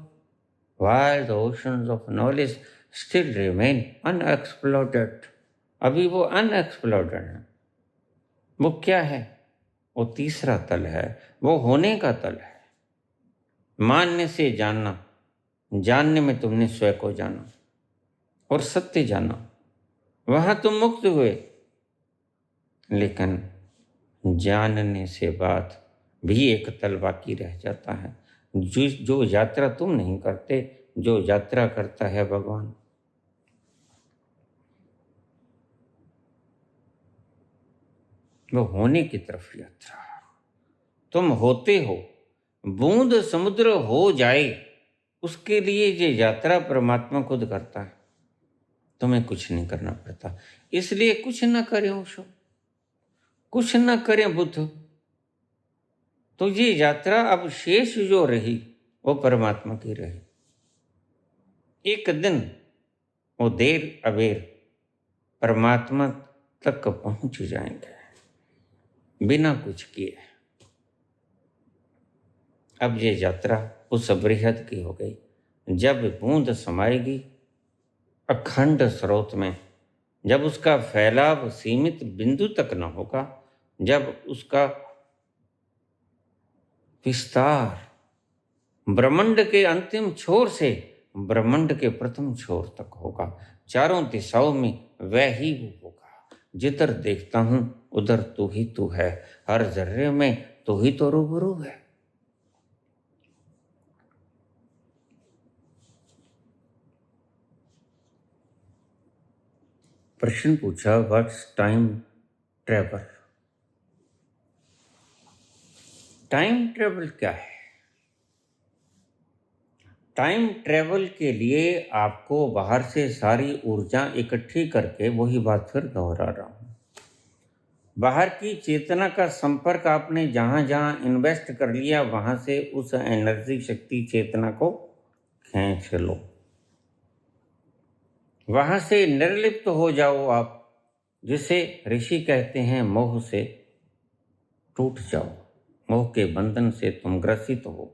while the oceans of knowledge still remain unexplored. अभी वो unexplored है। वो क्या है? वो तीसरा तल है, वो होने का तल है। मानने से जानना, जानने में तुमने स्वयं को जाना और सत्य जाना, वहां तुम मुक्त हुए। लेकिन जानने से बाद भी एक तल बाकी रह जाता है, जो यात्रा तुम नहीं करते, जो यात्रा करता है भगवान। वो होने की तरफ यात्रा। तुम होते हो, बूंद समुद्र हो जाए, उसके लिए ये यात्रा परमात्मा खुद करता है। तुम्हें कुछ नहीं करना पड़ता। इसलिए कुछ न करें ओशो, कुछ न करें बुद्ध, तो ये यात्रा अब शेष जो रही वो परमात्मा की रही। एक दिन वो देर अबेर परमात्मा तक पहुंच जाएंगे बिना कुछ किए। अब ये यात्रा उस बृहद की हो गई। जब बूंद समाएगी अखंड स्रोत में, जब उसका फैलाव सीमित बिंदु तक न होगा, जब उसका विस्तार ब्रह्मांड के अंतिम छोर से ब्रह्मांड के प्रथम छोर तक होगा, चारों दिशाओं में वह ही वो होगा। जिधर देखता हूं उधर तू ही तू है, हर जर्रे में तू ही तो रूबरू है। प्रश्न पूछा, what's time travel? Time travel क्या है? टाइम ट्रेवल के लिए आपको बाहर से सारी ऊर्जा इकट्ठी करके, वही बात फिर दोहरा रहा हूं, बाहर की चेतना का संपर्क आपने जहां जहां इन्वेस्ट कर लिया, वहां से उस एनर्जी शक्ति चेतना को खींच लो, वहां से निर्लिप्त हो जाओ आप, जिसे ऋषि कहते हैं मोह से टूट जाओ, मोह के बंधन से तुम ग्रसित हो।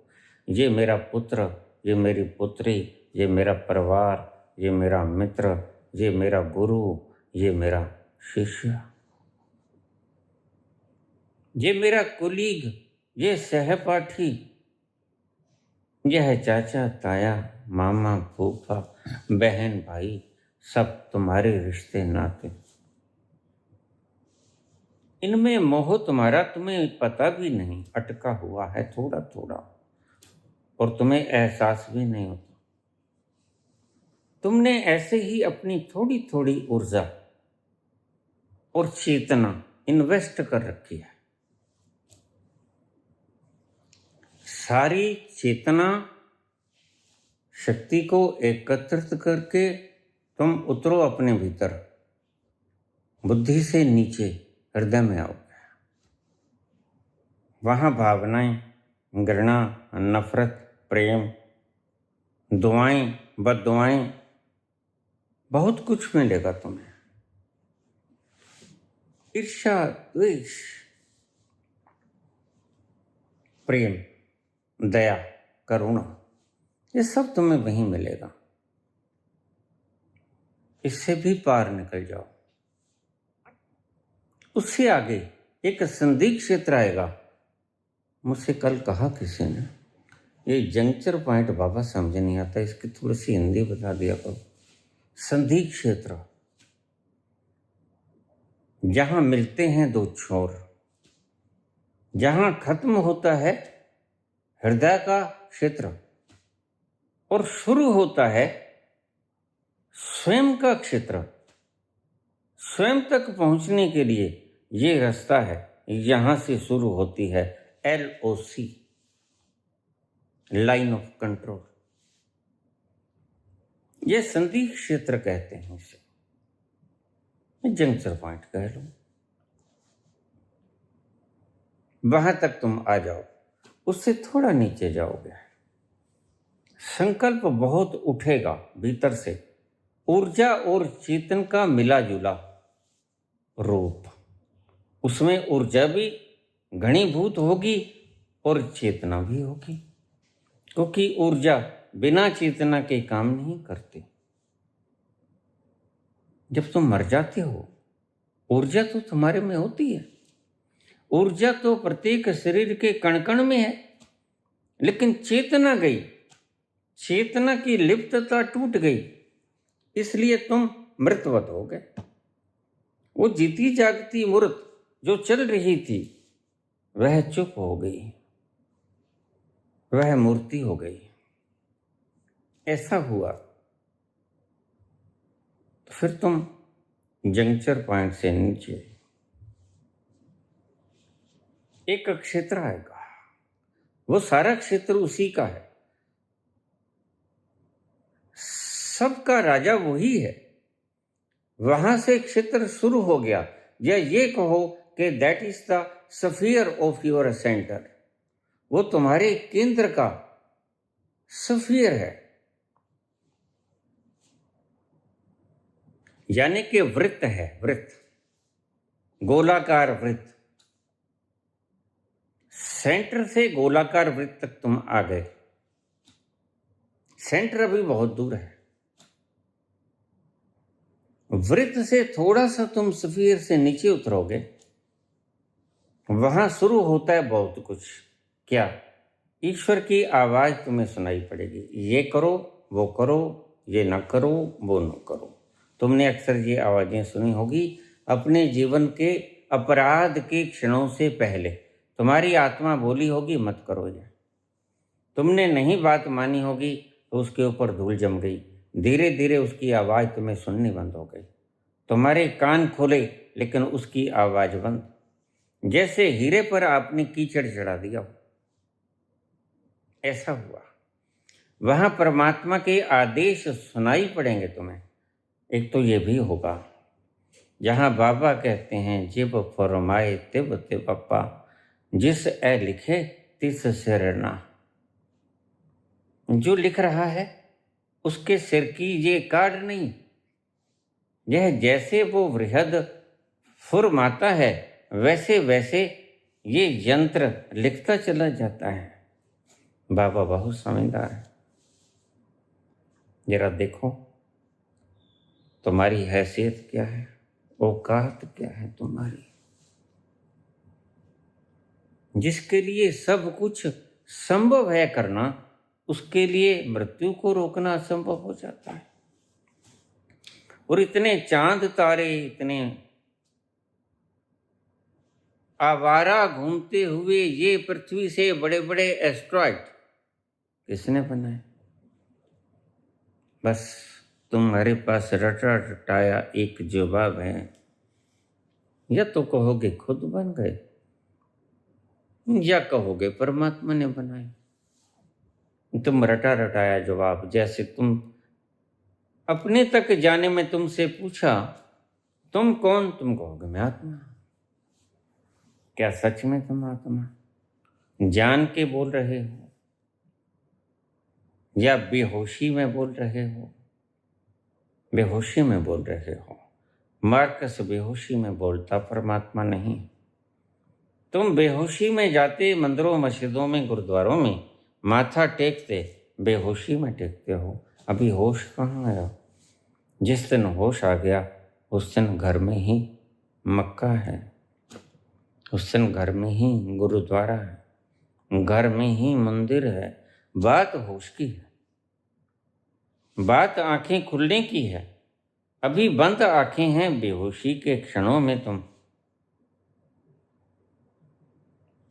ये मेरा पुत्र, ये मेरी पुत्री, ये मेरा परिवार, ये मेरा मित्र, ये मेरा गुरु, ये मेरा शिष्य, ये मेरा कुलीग, ये सहपाठी, यह चाचा ताया, मामा फूफा, बहन भाई, सब तुम्हारे रिश्ते नाते। इनमें मोह तुम्हारा तुम्हें पता भी नहीं अटका हुआ है थोड़ा थोड़ा, और तुम्हें एहसास भी नहीं होता। तुमने ऐसे ही अपनी थोड़ी थोड़ी ऊर्जा और चेतना इन्वेस्ट कर रखी है। सारी चेतना शक्ति को एकत्रित करके तुम उतरो अपने भीतर, बुद्धि से नीचे हृदय में आओ। वहां भावनाएं, घृणा, नफरत, प्रेम, दुआएं, बद्दुआएं, बहुत कुछ मिलेगा तुम्हें। ईर्ष्या, द्वेष, प्रेम, दया, करुणा, ये सब तुम्हें वहीं मिलेगा। इससे भी पार निकल जाओ। उससे आगे एक संदिग्ध क्षेत्र आएगा। मुझसे कल कहा किसी ने, ये जंक्चर पॉइंट बाबा समझ नहीं आता, इसकी थोड़ी सी हिंदी बता दिया करो। संदिग्ध क्षेत्र, जहां मिलते हैं दो छोर, जहां खत्म होता है हृदय का क्षेत्र और शुरू होता है स्वयं का क्षेत्र। स्वयं तक पहुंचने के लिए ये रास्ता है, यहां से शुरू होती है LOC, लाइन ऑफ कंट्रोल। ये संदिग्ध क्षेत्र कहते हैं इसे, जंक्शन पॉइंट कह लो। वहां तक तुम आ जाओ, उससे थोड़ा नीचे जाओगे, संकल्प बहुत उठेगा भीतर से, ऊर्जा और चेतन का मिला जुला रूप। उसमें ऊर्जा भी घनीभूत होगी और चेतना भी होगी, क्योंकि ऊर्जा बिना चेतना के काम नहीं करती। जब तुम मर जाते हो, ऊर्जा तो तुम्हारे में होती है। ऊर्जा तो प्रत्येक शरीर के कण कण में है, लेकिन चेतना गई, चेतना की लिप्तता टूट गई, इसलिए तुम मृतवत हो गए। वो जीती जागती मूर्त जो चल रही थी, वह चुप हो गई, वह मूर्ति हो गई। ऐसा हुआ तो फिर तुम जंक्चर पॉइंट से नीचे एक क्षेत्र आएगा, वो सारा क्षेत्र उसी का है, सबका राजा वही है। वहां से क्षेत्र शुरू हो गया, या ये कहो कि that is the sphere of your centre. वो तुम्हारे केंद्र का स्फीयर है, यानी कि वृत्त है, वृत्त, गोलाकार वृत्त। सेंटर से गोलाकार वृत्त तक तुम आ गए। सेंटर अभी बहुत दूर है। वृत्त से थोड़ा सा तुम सफीर से नीचे उतरोगे, वहां शुरू होता है बहुत कुछ। क्या? ईश्वर की आवाज तुम्हें सुनाई पड़ेगी, ये करो, वो करो, ये न करो, वो न करो। तुमने अक्सर ये आवाजें सुनी होगी अपने जीवन के अपराध के क्षणों से पहले। तुम्हारी आत्मा बोली होगी मत करो ये। तुमने नहीं बात मानी होगी तो उसके ऊपर धूल जम गई। धीरे धीरे उसकी आवाज तुम्हें सुननी बंद हो गई। तुम्हारे कान खोले लेकिन उसकी आवाज बंद। जैसे हीरे पर आपने कीचड़ चढ़ा दिया हो, ऐसा हुआ। वहां परमात्मा के आदेश सुनाई पड़ेंगे तुम्हें। एक तो ये भी होगा जहां बाबा कहते हैं जिब फरमाए तिब तिब पप्पा, जिस ए लिखे तिस सिर ना। जो लिख रहा है उसके सिर की ये काढ़ नहीं। यह जैसे वो वृहद फुरमाता है वैसे वैसे ये यंत्र लिखता चला जाता है। बाबा बहुत समझदार है। जरा देखो तुम्हारी हैसियत क्या है, औकात क्या है तुम्हारी। जिसके लिए सब कुछ संभव है करना, उसके लिए मृत्यु को रोकना असंभव हो जाता है। और इतने चांद तारे, इतने आवारा घूमते हुए ये पृथ्वी से बड़े बड़े एस्ट्रॉइड किसने बनाए? बस तुम्हारे पास रटा रटाया एक जवाब है। या तो कहोगे खुद बन गए, या कहोगे परमात्मा ने बनाए। तुम रटा रटाया जवाब, जैसे तुम अपने तक जाने में तुमसे पूछा तुम कौन, तुम कहोगे मैं आत्मा। क्या सच में तुम आत्मा जान के बोल रहे हो या बेहोशी में बोल रहे हो? बेहोशी में बोल रहे हो। मार्कस बेहोशी में बोलता, परमात्मा नहीं। तुम बेहोशी में जाते मंदिरों मस्जिदों में गुरुद्वारों में माथा टेकते, बेहोशी में टेकते हो। अभी होश कहाँ आया? जिस दिन होश आ गया उस दिन घर में ही मक्का है, उस दिन घर में ही गुरुद्वारा है, घर में ही मंदिर है। बात होश की है, बात आंखें खुलने की है। अभी बंद आंखें हैं। बेहोशी के क्षणों में तुम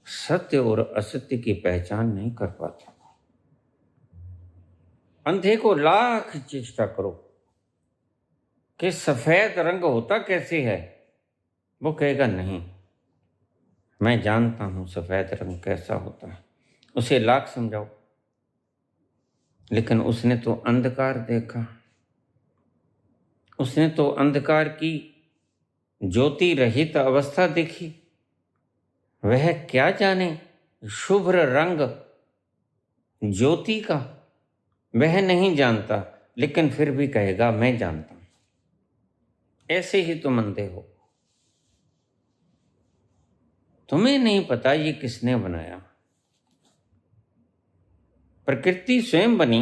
सत्य और असत्य की पहचान नहीं कर पाते। अंधे को लाख चेष्टा करो कि सफेद रंग होता कैसे है, वो कहेगा नहीं मैं जानता हूं सफेद रंग कैसा होता है। उसे लाख समझाओ लेकिन उसने तो अंधकार देखा, उसने तो अंधकार की ज्योति रहित अवस्था देखी। वह क्या जाने शुभ्र रंग ज्योति का? वह नहीं जानता लेकिन फिर भी कहेगा मैं जानता हूं। ऐसे ही तुम अंधे हो। तुम्हें नहीं पता ये किसने बनाया। प्रकृति स्वयं बनी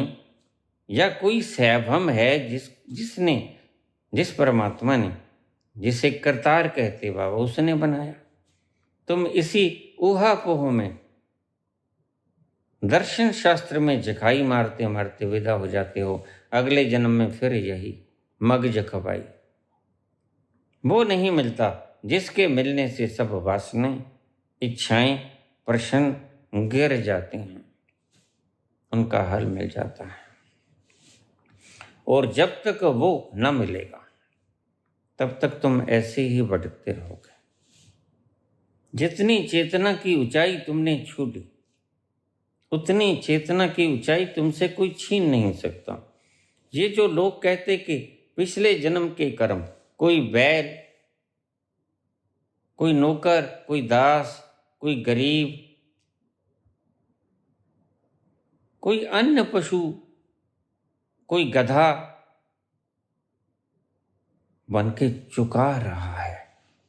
या कोई सैभम है जिस परमात्मा ने, जिसे करतार कहते बाबा, उसने बनाया। तुम इसी ऊहापोह में दर्शन शास्त्र में जखाई मारते मारते विदा हो जाते हो। अगले जन्म में फिर यही मगज खपाई। वो नहीं मिलता जिसके मिलने से सब वासनाएं, इच्छाएं, प्रश्न गिर जाते हैं, उनका हल मिल जाता है। और जब तक वो न मिलेगा तब तक तुम ऐसे ही भटकते रहोगे। जितनी चेतना की ऊंचाई तुमने छू ली, उतनी चेतना की ऊंचाई तुमसे कोई छीन नहीं सकता। ये जो लोग कहते कि पिछले जन्म के कर्म, कोई बैल, कोई नौकर, कोई दास, कोई गरीब, कोई अन्य पशु, कोई गधा बन के चुका रहा है।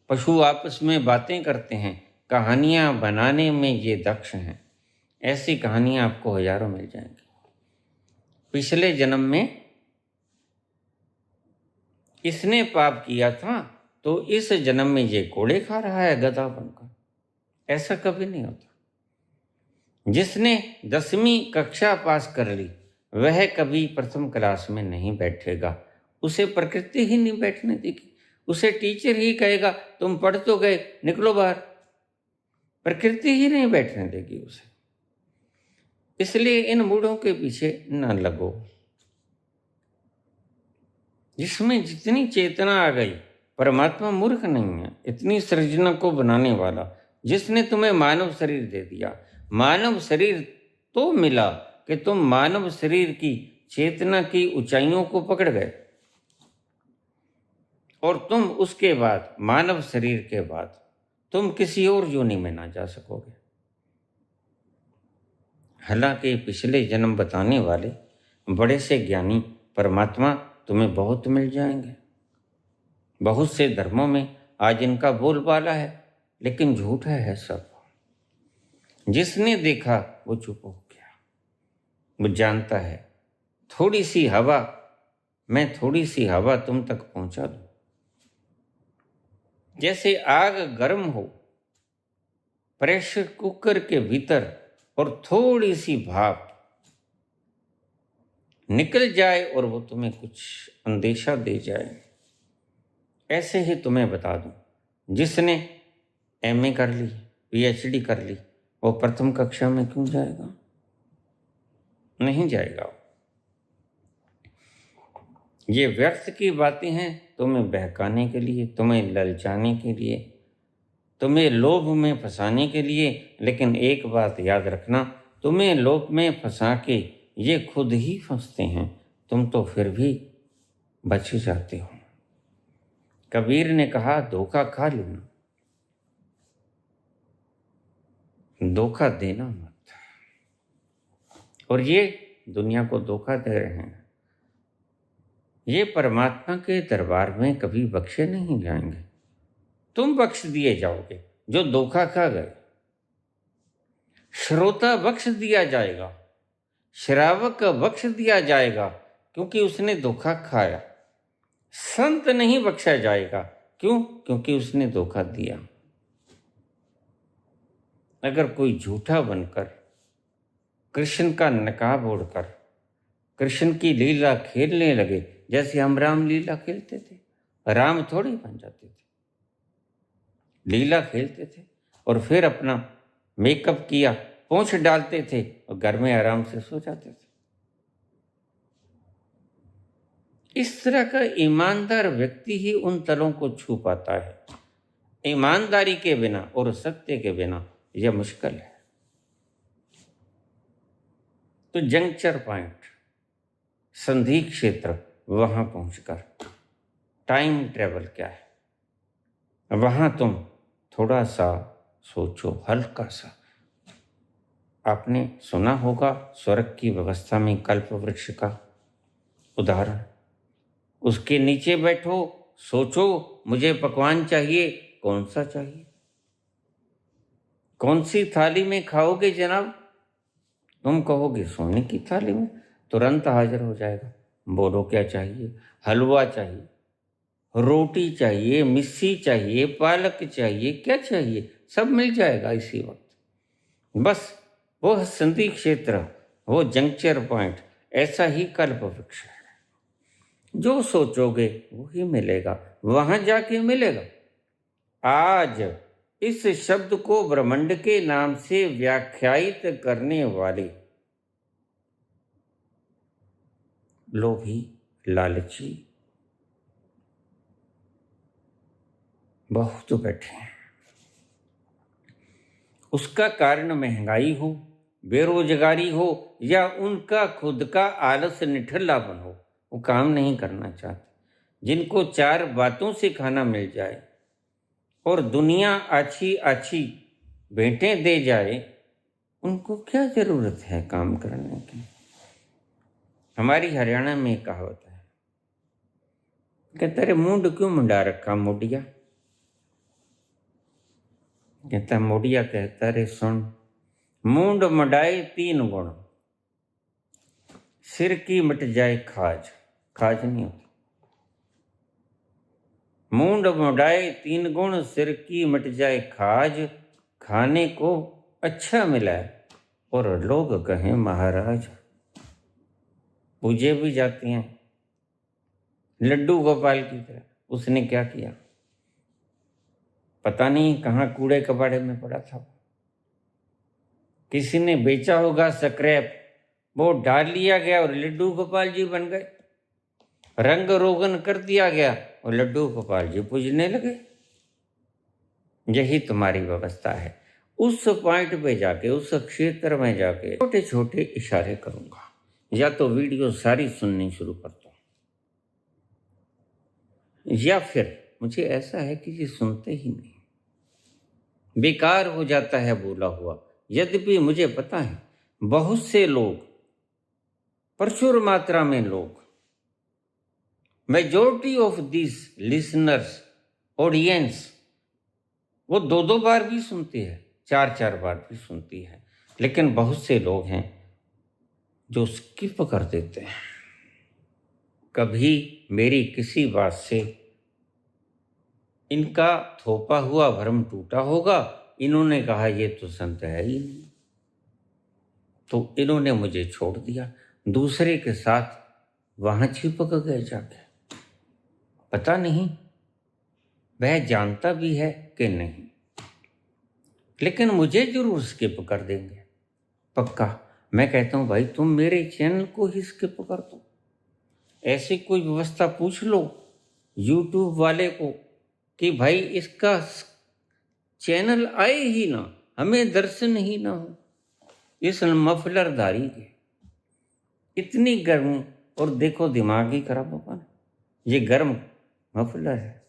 पशु आपस में बातें करते हैं, कहानियां बनाने में ये दक्ष हैं। ऐसी कहानियां आपको हजारों मिल जाएंगी। पिछले जन्म में इसने पाप किया था तो इस जन्म में ये कोड़े खा रहा है गधा बनकर। ऐसा कभी नहीं होता। जिसने 10वीं कक्षा पास कर ली वह कभी प्रथम क्लास में नहीं बैठेगा। उसे प्रकृति ही नहीं बैठने देगी। उसे टीचर ही कहेगा तुम पढ़ तो गए, निकलो बाहर। प्रकृति ही नहीं बैठने देगी उसे। इसलिए इन मूढ़ों के पीछे न लगो। जिसमें जितनी चेतना आ गई, परमात्मा मूर्ख नहीं है। इतनी सृजना को बनाने वाला जिसने तुम्हें मानव शरीर दे दिया, मानव शरीर तो मिला कि तुम मानव शरीर की चेतना की ऊंचाइयों को पकड़ गए और तुम उसके बाद मानव शरीर के बाद तुम किसी और योनि में ना जा सकोगे। हालांकि पिछले जन्म बताने वाले बड़े से ज्ञानी परमात्मा तुम्हें बहुत मिल जाएंगे। बहुत से धर्मों में आज इनका बोलबाला है, लेकिन झूठा है सब। जिसने देखा वो चुप हो गया। वो जानता है थोड़ी सी हवा, मैं थोड़ी सी हवा तुम तक पहुंचा दूं। जैसे आग गर्म हो प्रेशर कुकर के भीतर और थोड़ी सी भाप निकल जाए और वो तुम्हें कुछ अंदेशा दे जाए, ऐसे ही तुम्हें बता दूं। जिसने एमए कर ली, पीएचडी कर ली, वो प्रथम कक्षा में क्यों जाएगा? नहीं जाएगा। ये व्यर्थ की बातें हैं तुम्हें बहकाने के लिए, तुम्हें ललचाने के लिए, तुम्हें लोभ में फंसाने के लिए। लेकिन एक बात याद रखना, तुम्हें लोभ में फंसा के ये खुद ही फंसते हैं, तुम तो फिर भी बच जाते हो। कबीर ने कहा धोखा खा लेना, धोखा देना मत। और ये दुनिया को धोखा दे रहे हैं। ये परमात्मा के दरबार में कभी बख्शे नहीं जाएंगे। तुम बख्श दिए जाओगे जो धोखा खा गए। श्रोता बख्श दिया जाएगा, श्रावक बख्श दिया जाएगा क्योंकि उसने धोखा खाया। संत नहीं बख्शा जाएगा, क्यों? क्योंकि उसने धोखा दिया। अगर कोई झूठा बनकर कृष्ण का नकाब ओढ़कर कृष्ण की लीला खेलने लगे, जैसे हम राम लीला खेलते थे, राम थोड़ी बन जाते थे, लीला खेलते थे और फिर अपना मेकअप किया, पोंछ डालते थे और घर में आराम से सो जाते थे। इस तरह का ईमानदार व्यक्ति ही उन तलों को छू पाता है। ईमानदारी के बिना और सत्य के बिना यह मुश्किल है। तो जंक्चर पॉइंट, संधि क्षेत्र, वहां पहुंचकर टाइम ट्रेवल क्या है, वहां तुम थोड़ा सा सोचो, हल्का सा। आपने सुना होगा स्वर्ग की व्यवस्था में कल्प वृक्ष का उदाहरण। उसके नीचे बैठो, सोचो मुझे पकवान चाहिए, कौन सा चाहिए, कौन सी थाली में खाओगे जनाब? तुम कहोगे सोने की थाली में, तुरंत हाजिर हो जाएगा। बोलो क्या चाहिए? हलवा चाहिए, रोटी चाहिए, मिस्सी चाहिए, पालक चाहिए, क्या चाहिए? सब मिल जाएगा इसी वक्त। बस वो संधि क्षेत्र, वो जंक्चर पॉइंट, ऐसा ही कल्प वृक्ष है। जो सोचोगे वही मिलेगा, वहां जाके मिलेगा। आज इस शब्द को ब्रह्मांड के नाम से व्याख्यायित करने वाले लोभी, लालची बहुत बैठे हैं। उसका कारण महंगाई हो, बेरोजगारी हो या उनका खुद का आलस निठल्लापन हो, वो काम नहीं करना चाहते। जिनको 4 बातों से खाना मिल जाए और दुनिया अच्छी अच्छी भेंटें दे जाए, उनको क्या जरूरत है काम करने की? हमारी हरियाणा में एक कहावत है, कहता रे मुंड क्यों मुंडा रखा मोडिया? कहता मोडिया कहता रे सुन, मुंड मडाए 3 गुण, सिर की मिट जाए खाज। खाज नहीं होती, मूंड मुडाए तीन गुण, सिर की मिट जाए खाज, खाने को अच्छा मिला और लोग कहें महाराज। पूजे भी जाती हैं लड्डू गोपाल की तरह। उसने क्या किया पता नहीं, कहाँ कूड़े कबाड़े में पड़ा था, किसी ने बेचा होगा स्क्रैप, वो डाल लिया गया और लड्डू गोपाल जी बन गए। रंग रोगन कर दिया गया और लड्डू गोपाल जी पूजने लगे। यही तुम्हारी व्यवस्था है। उस पॉइंट पे जाके, उस क्षेत्र में जाके छोटे छोटे इशारे करूंगा, या तो वीडियो सारी सुननी शुरू कर दो, या फिर मुझे ऐसा है कि ये सुनते ही नहीं, बेकार हो जाता है बोला हुआ। यद्यपि मुझे पता है बहुत से लोग, प्रचुर मात्रा में लोग, majority of this listeners, audience, वो दो दो बार भी सुनती है, चार चार बार भी सुनती है, लेकिन बहुत से लोग हैं जो स्किप कर देते हैं। कभी मेरी किसी बात से इनका थोपा हुआ भ्रम टूटा होगा, इन्होंने कहा ये तो संत है ही नहीं, तो इन्होंने मुझे छोड़ दिया, दूसरे के साथ वहां चिपक गए जाके। पता नहीं वह जानता भी है कि नहीं, लेकिन मुझे जरूर स्किप कर देंगे पक्का। मैं कहता हूं भाई तुम मेरे चैनल को ही स्किप कर दो, ऐसी कोई व्यवस्था पूछ लो यूट्यूब वाले को कि भाई इसका चैनल आए ही ना, हमें दर्शन ही ना हो इस मफलरदारी के। इतनी गर्मी, और देखो दिमाग ही खराब होगा, ये गर्म मफलर है।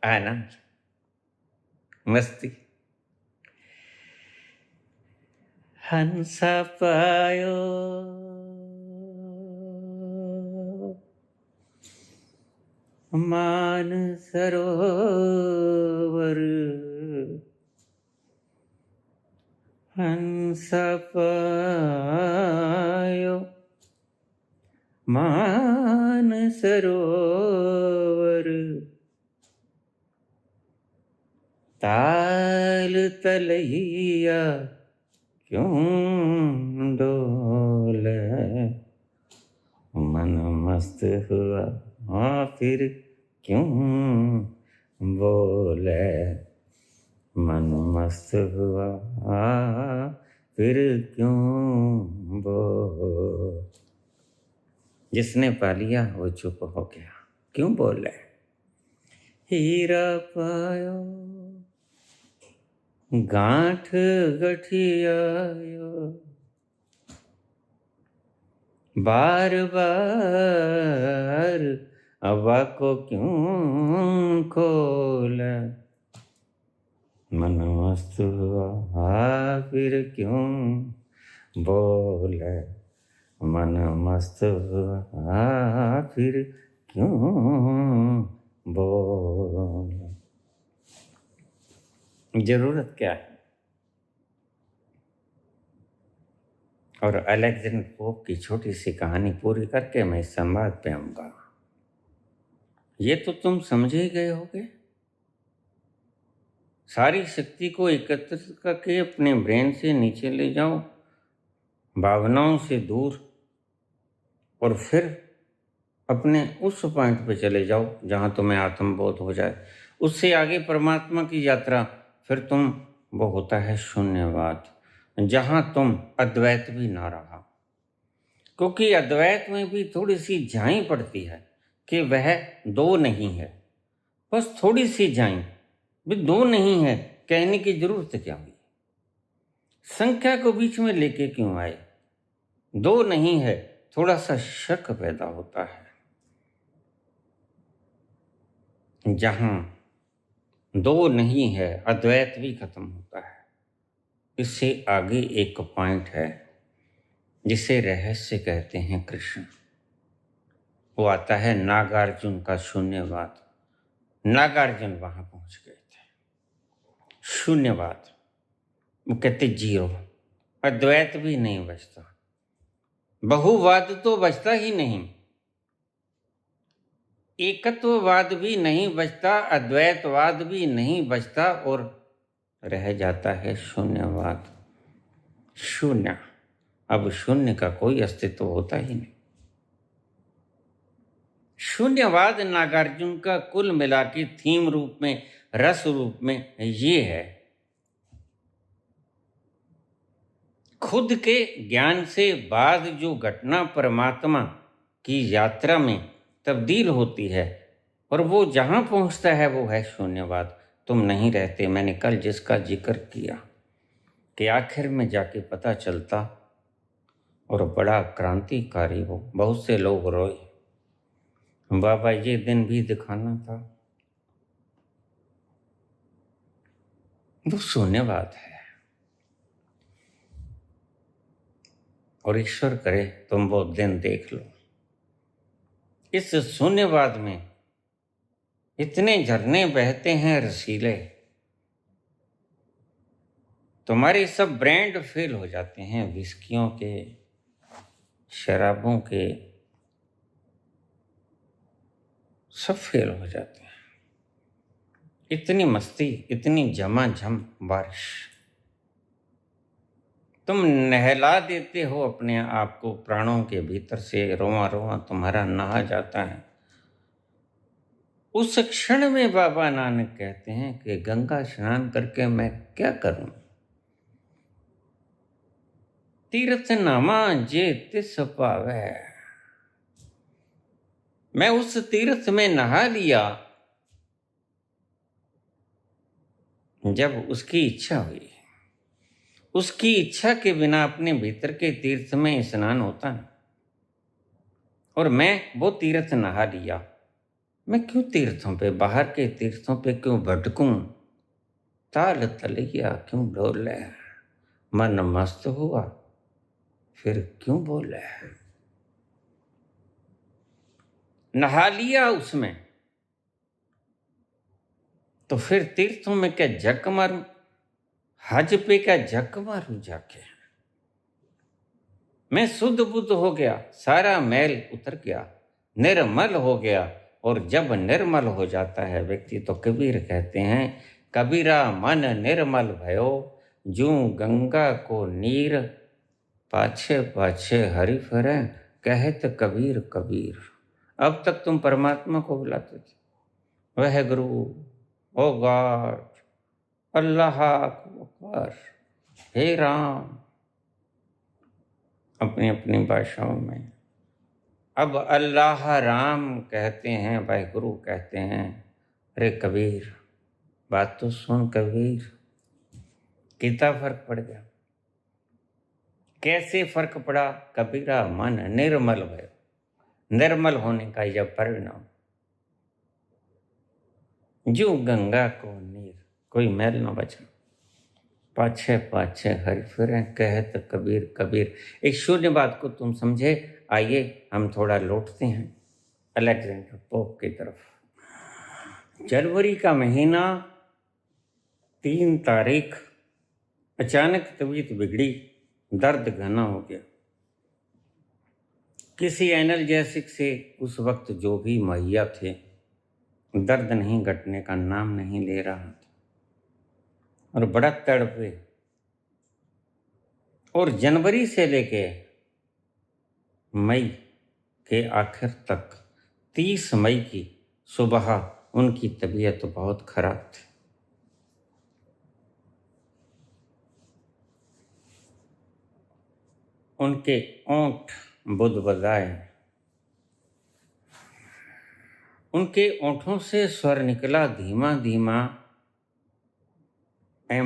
आनंद मस्ती। हंसा पायो मान सरोवर, हंसा पायो मान सरोवर, ताल तलैया क्यों डोले, मन मस्त हुआ फिर क्यों बोले, मन मस्त हुआ फिर क्यों बोले। जिसने पा लिया वो चुप हो गया, क्यों बोले। हीरा पायो गांठ गठियायो, बार बार अबा को क्यों खोले, मन मस्त हुआ फिर क्यों बोले, मन मस्त हुआ फिर क्यों बोले। जरूरत क्या है। और अलेक्जेंडर पोप की छोटी सी कहानी पूरी करके मैं इस संवाद पे आऊंगा। ये तो तुम समझ ही गए होगे। सारी शक्ति को एकत्रित करके अपने ब्रेन से नीचे ले जाओ, भावनाओं से दूर, और फिर अपने उस पॉइंट पे चले जाओ जहाँ तुम्हें आत्मबोध हो जाए। उससे आगे परमात्मा की यात्रा, फिर तुम, वो होता है शून्यवाद, जहाँ तुम अद्वैत भी ना रहा। क्योंकि अद्वैत में भी थोड़ी सी झाई पड़ती है कि वह दो नहीं है, बस थोड़ी सी झाई भी, दो नहीं है कहने की जरूरत क्या हुई, संख्या को बीच में लेके क्यों आए। दो नहीं है, थोड़ा सा शक पैदा होता है। जहां दो नहीं है अद्वैत भी खत्म होता है। इससे आगे एक पॉइंट है जिसे रहस्य कहते हैं कृष्ण। वो आता है नागार्जुन का शून्यवाद। नागार्जुन वहां पहुंच गए थे, शून्यवाद। वो कहते जीरो, अद्वैत भी नहीं बचता, बहुवाद तो बचता ही नहीं, एकत्ववाद भी नहीं बचता, अद्वैतवाद भी नहीं बचता, और रह जाता है शून्यवाद। शून्य, अब शून्य का कोई अस्तित्व होता ही नहीं। शून्यवाद नागार्जुन का कुल मिला के थीम रूप में, रस रूप में ये है, खुद के ज्ञान से बाद जो घटना परमात्मा की यात्रा में तब्दील होती है और वो जहां पहुंचता है वो है शून्यवाद। तुम नहीं रहते, मैंने कल जिसका जिक्र किया कि आखिर में जाके पता चलता, और बड़ा क्रांतिकारी हो। बहुत से लोग रोए, बाबा ये दिन भी दिखाना था। वो शून्यवाद है, और ईश्वर करे तुम वो दिन देख लो। इस शून्यवाद में इतने झरने बहते हैं रसीले, तुम्हारे सब ब्रांड फेल हो जाते हैं, विस्कियों के, शराबों के, सब फेल हो जाते हैं। इतनी मस्ती, इतनी झमाझम बारिश, तुम नहला देते हो अपने आप को, प्राणों के भीतर से रोआ रोआ तुम्हारा नहा जाता है। उस क्षण में बाबा नानक कहते हैं कि गंगा स्नान करके मैं क्या करूं, तीर्थ नामा जे तिस पावे। मैं उस तीर्थ में नहा लिया जब उसकी इच्छा हुई। उसकी इच्छा के बिना अपने भीतर के तीर्थ में स्नान होता नहीं, और मैं वो तीर्थ नहा लिया। मैं क्यों तीर्थों पे, बाहर के तीर्थों पे क्यों भटकूं, ताल तलैया क्यों डोले, मन मस्त हुआ फिर क्यों बोले। नहा लिया उसमें तो फिर तीर्थों में क्या झक मारूं, हज पे क्या झक मारूं जाके। मैं शुद्ध बुद्ध हो गया, सारा मैल उतर गया, निर्मल हो गया। और जब निर्मल हो जाता है व्यक्ति तो कबीर कहते हैं, कबीरा मन निर्मल भयो, जूं गंगा को नीर, पाछे पाछे हरि फिरे, कहत कबीर कबीर। अब तक तुम परमात्मा को बुलाते थे, वह गुरु, ओ गॉड, अल्लाह अकबर, हे राम, अपनी अपनी भाषाओं में। अब अल्लाह राम कहते हैं, भाई गुरु कहते हैं। अरे कबीर, बात तो सुन कबीर, कितना फर्क पड़ गया। कैसे फर्क पड़ा, कबीरा मन निर्मल भयो। निर्मल होने का यह परिणाम, जो गंगा को नीर, कोई मैल न बचा, पाछे पाछे हरि फिरे, कहत कबीर कबीर। एक शून्य बात को तुम समझे। आइए हम थोड़ा लौटते हैं अलेक्जेंडर पोप की तरफ। जनवरी का महीना, 3 तारीख, अचानक तबीयत बिगड़ी, दर्द घना हो गया। किसी एनाल्जेसिक से उस वक्त जो भी मुहैया थे, दर्द नहीं घटने का नाम नहीं ले रहा था, और बड़ा तड़पे। और जनवरी से लेके मई के आखिर तक, 30 मई की सुबह उनकी तबीयत बहुत खराब थी। उनके ओंठ बुदबुदाए, उनके ओंठों से स्वर निकला धीमा धीमा, I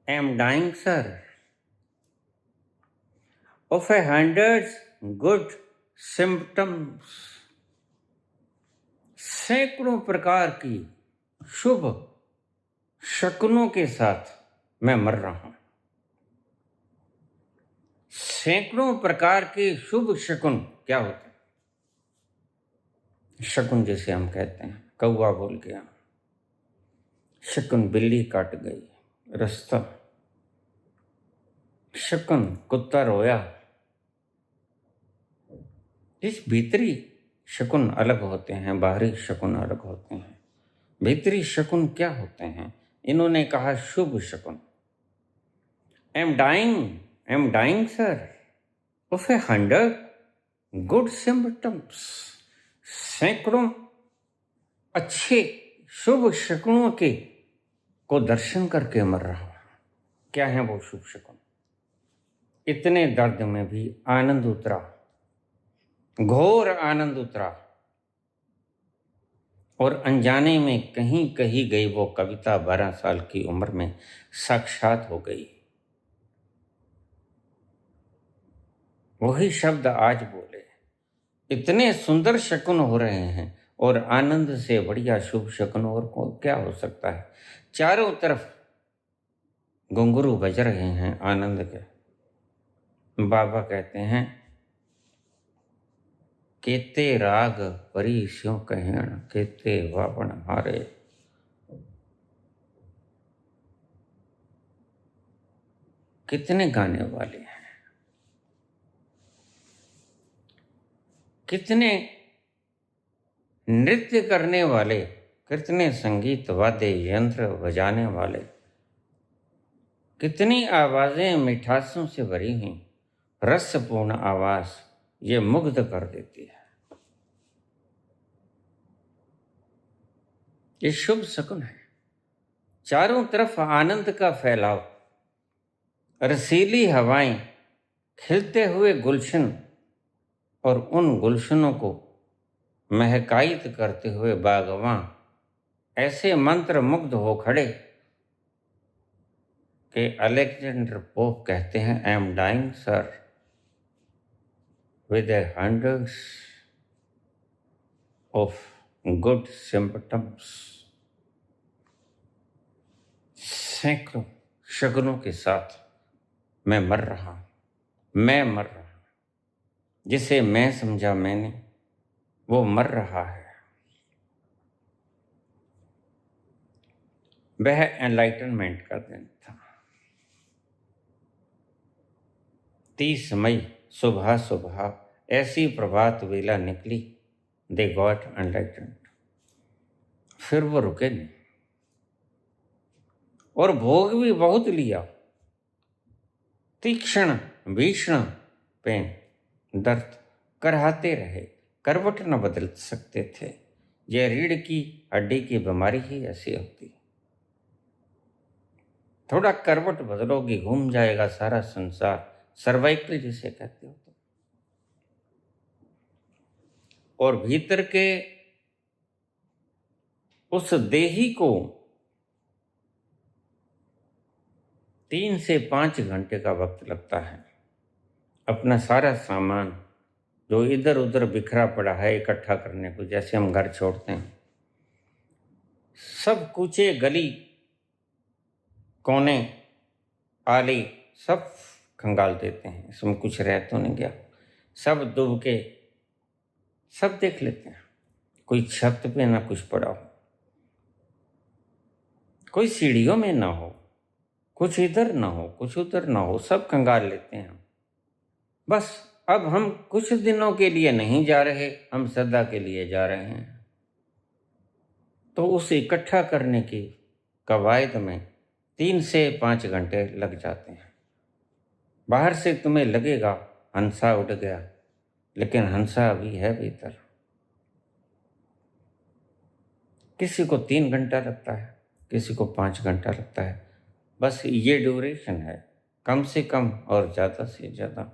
am dying sir, of 100 good symptoms। सैकड़ों प्रकार की शुभ शकुनों के साथ मैं मर रहा हूं। सैकड़ों प्रकार के शुभ शकुन क्या होते हैं? शकुन जैसे हम कहते हैं, कौवा बोल गया, शकुन बिल्ली काट गई रास्ता, शकुन कुत्ता रोया, इस भीतरी शकुन अलग होते हैं, बाहरी शकुन अलग होते हैं। भीतरी शकुन क्या होते हैं? इन्होंने कहा शुभ शकुन। I am dying sir of a 100 good symptoms. सैकड़ों अच्छे शुभ शकुनों के को दर्शन करके मर रहा हूं। क्या है वो शुभ शकुन? इतने दर्द में भी आनंद उतरा, घोर आनंद उतरा, और अनजाने में कहीं कही गई वो कविता 12 साल की उम्र में साक्षात हो गई। वही शब्द आज बोले। इतने सुंदर शकुन हो रहे हैं, और आनंद से बढ़िया शुभ शकुन और को क्या हो सकता है? चारों तरफ घुंघरू बज रहे हैं आनंद के। बाबा कहते हैं, केते राग परी स्यों कहण, केते वावण हारे। कितने गाने वाले हैं, कितने नृत्य करने वाले, कितने संगीत वाद्य यंत्र बजाने वाले, कितनी आवाजें मिठासों से भरी हुई, रसपूर्ण आवाज ये मुग्ध कर देती है। ये शुभ शकुन है। चारों तरफ आनंद का फैलाव, रसीली हवाएं, खिलते हुए गुलशन, और उन गुलशनों को महकायित करते हुए बागवां ऐसे मंत्र मुग्ध हो खड़े कि अलेक्जेंडर पोप कहते हैं, I am dying sir with a hundreds of good symptoms। सैकड़ों शगुनों के साथ मैं मर रहा हूं, मैं मर रहा हूं। जिसे मैं समझा मैंने, वो मर रहा है। वह एनलाइटनमेंट का दिन था। 30 मई सुबह सुबह ऐसी प्रभात वेला निकली, दे गॉट एनलाइटन्ड। फिर वो रुके नहीं, और भोग भी बहुत लिया। तीक्ष्ण भीषण पेन, दर्द कराहते रहे, करवट न बदल सकते थे। यह रीढ़ की हड्डी की बीमारी ही ऐसी होती। थोड़ा करवट बदलोगी, घूम जाएगा सारा संसार, सर्वाइकल जिसे कहते हो। और भीतर के उस देही को 3 से 5 घंटे का वक्त लगता है अपना सारा सामान जो इधर उधर बिखरा पड़ा है इकट्ठा करने को। जैसे हम घर छोड़ते हैं, सब कूचे गली कोने आली सब खंगाल देते हैं, इसमें कुछ रह तो नहीं गया। सब दुब के सब देख लेते हैं। कोई छत पे ना कुछ पड़ा हो, कोई सीढ़ियों में ना हो, कुछ इधर ना हो, कुछ उधर ना हो, सब खंगाल लेते हैं। बस अब हम कुछ दिनों के लिए नहीं जा रहे, हम सदा के लिए जा रहे हैं। तो उसे इकट्ठा करने की कवायद में 3 से 5 घंटे लग जाते हैं। बाहर से तुम्हें लगेगा हंसा उड़ गया, लेकिन हंसा अभी है भीतर। किसी को 3 घंटा लगता है, किसी को 5 घंटा लगता है। बस ये ड्यूरेशन है, कम से कम और ज़्यादा से ज़्यादा।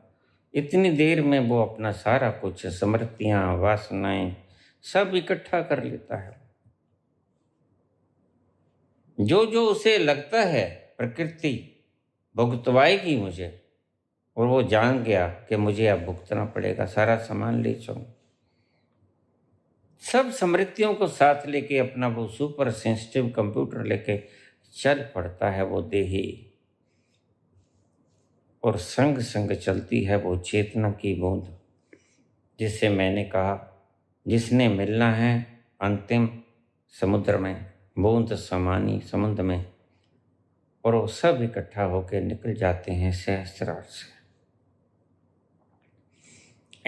इतनी देर में वो अपना सारा कुछ स्मृतियाँ, वासनाएं सब इकट्ठा कर लेता है। जो जो उसे लगता है प्रकृति भुगतवाएगी मुझे, और वो जान गया कि मुझे अब भुगतना पड़ेगा, सारा सामान ले जाऊं। सब स्मृतियों को साथ लेके अपना वो सुपर सेंसिटिव कंप्यूटर लेके चल पड़ता है वो देही, और संग संग चलती है वो चेतना की बूंद, जिससे मैंने कहा जिसने मिलना है अंतिम समुद्र में, बूंद समानी समुद्र में, और वो सब इकट्ठा होकर निकल जाते हैं सहस्रार से।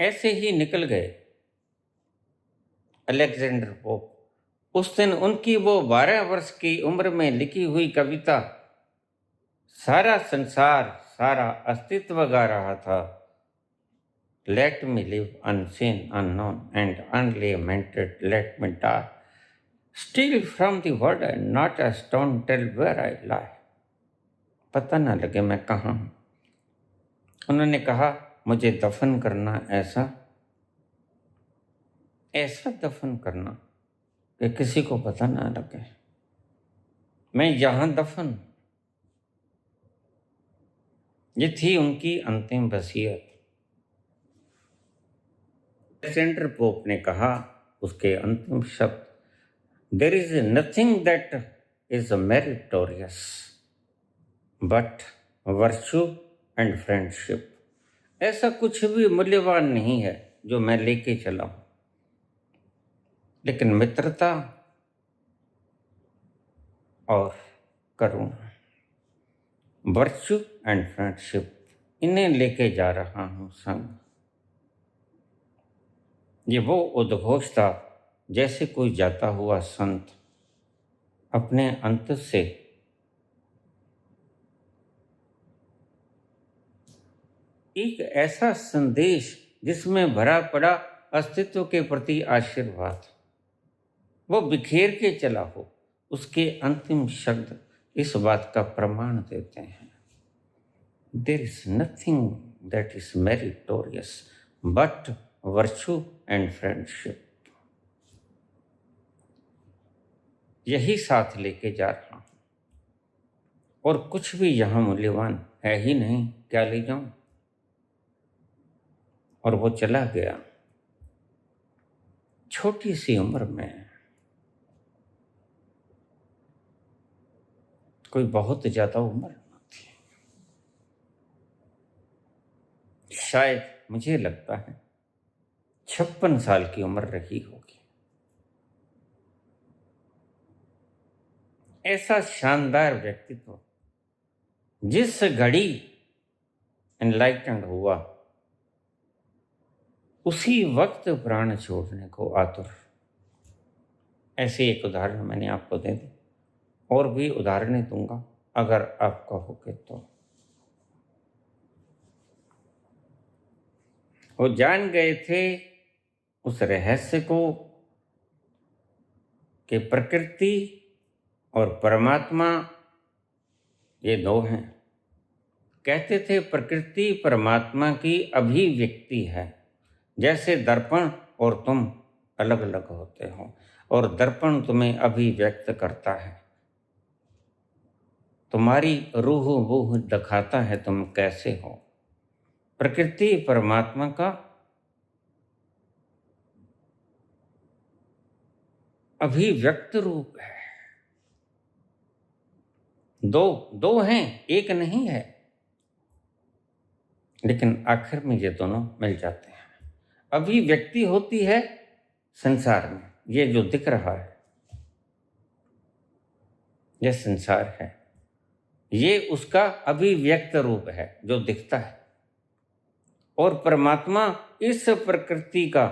ऐसे ही निकल गए अलेक्जेंडर पोप। उस दिन उनकी वो 12 वर्ष की उम्र में लिखी हुई कविता सारा संसार, सारा अस्तित्व गा रहा था। Let me live unseen, unknown and unlimited, let me die steal from the world and not a stone tell where I lie. पता ना लगे मैं कहाँ हूँ। उन्होंने कहा मुझे दफन करना ऐसा ऐसा दफन करना कि किसी को पता ना लगे मैं यहाँ दफन। ये थी उनकी अंतिम वसीयत। अलेक्जेंडर पोप ने कहा उसके अंतिम शब्द, there is nothing that is meritorious but virtue and friendship. ऐसा कुछ भी मूल्यवान नहीं है जो मैं लेके चला हूं, लेकिन मित्रता और करुणा, वर्च्यू एंड फ्रेंडशिप, इन्हें लेके जा रहा हूं संग। ये वो उद्घोष था जैसे कोई जाता हुआ संत अपने अंत से एक ऐसा संदेश जिसमें भरा पड़ा अस्तित्व के प्रति आशीर्वाद वो बिखेर के चला हो। उसके अंतिम शब्द इस बात का प्रमाण देते हैं, there is nothing that is meritorious but virtue and friendship. यही साथ लेके जा रहा हूं और कुछ भी यहां मूल्यवान है ही नहीं, क्या ले जाऊं। और वो चला गया छोटी सी उम्र में, कोई बहुत ज्यादा उम्र न थी। शायद मुझे लगता है 56 साल की उम्र रही होगी। ऐसा शानदार व्यक्तित्व जिस घड़ी एनलाइटेंड हुआ उसी वक्त प्राण छोड़ने को आतुर। ऐसे एक उदाहरण मैंने आपको दे दी, और भी उदाहरणें दूंगा अगर आप कहोगे तो। वो जान गए थे उस रहस्य को कि प्रकृति और परमात्मा ये दो हैं। कहते थे प्रकृति परमात्मा की अभिव्यक्ति है, जैसे दर्पण और तुम अलग अलग होते हो और दर्पण तुम्हें अभिव्यक्त करता है, तुम्हारी रूह वूह दिखाता है तुम कैसे हो। प्रकृति परमात्मा का अभिव्यक्त रूप है। दो हैं, एक नहीं है, लेकिन आखिर में ये दोनों मिल जाते हैं। अभिव्यक्ति होती है संसार में, ये जो दिख रहा है यह संसार है, ये उसका अभिव्यक्त रूप है जो दिखता है। और परमात्मा इस प्रकृति का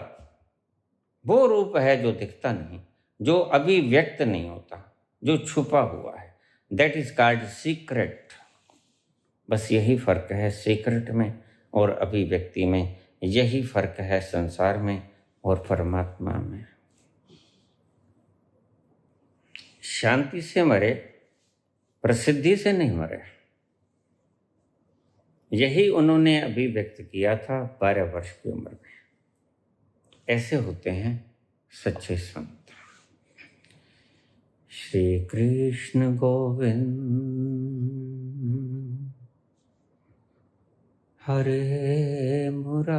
वो रूप है जो दिखता नहीं, जो अभिव्यक्त नहीं होता, जो छुपा हुआ है। That is called secret. बस यही फर्क है सीक्रेट में और अभिव्यक्ति में, यही फर्क है संसार में और परमात्मा में। शांति से मरे, प्रसिद्धि से नहीं मरे। यही उन्होंने अभिव्यक्त किया था 12 वर्ष की उम्र में। ऐसे होते हैं सच्चे संत। श्री कृष्ण गोविंद हरे मुरारी,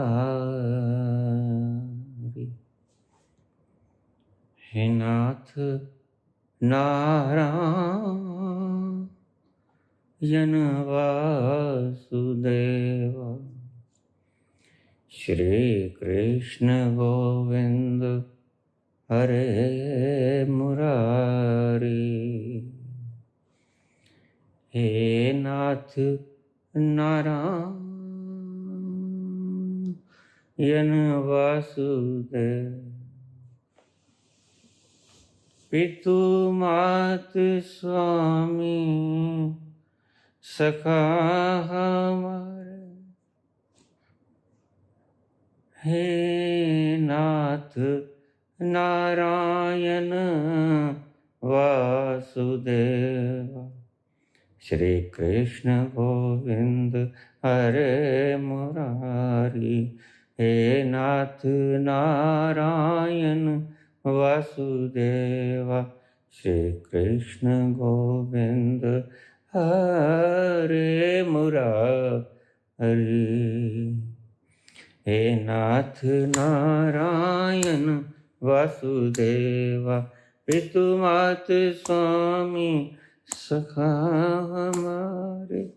हे नाथ नारायण वासुदेवा। श्री कृष्ण गोविंद हरे मुरारी, हे नाथ नारायण यन वासुदेव। पितु मात स्वामी सखा हमारे, हे नाथ नारायण वासुदेव। श्री कृष्ण गोविंद हरे मुरारी, हे नाथ नारायण वासुदेव। श्री कृष्ण गोविंद हरे मुरारी, हे नाथ नारायण वासुदेव। पितु मात स्वामी सखा हमारे,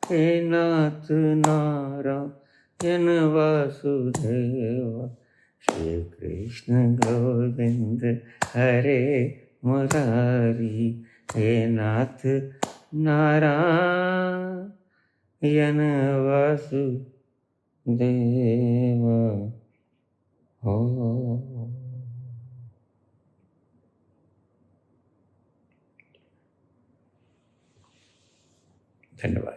हे नाथ नारायण वासुदेव। श्री कृष्ण गोविंद हरे मुरारी, हे नाथ नारायण वासुदेव। हो धन्यवाद।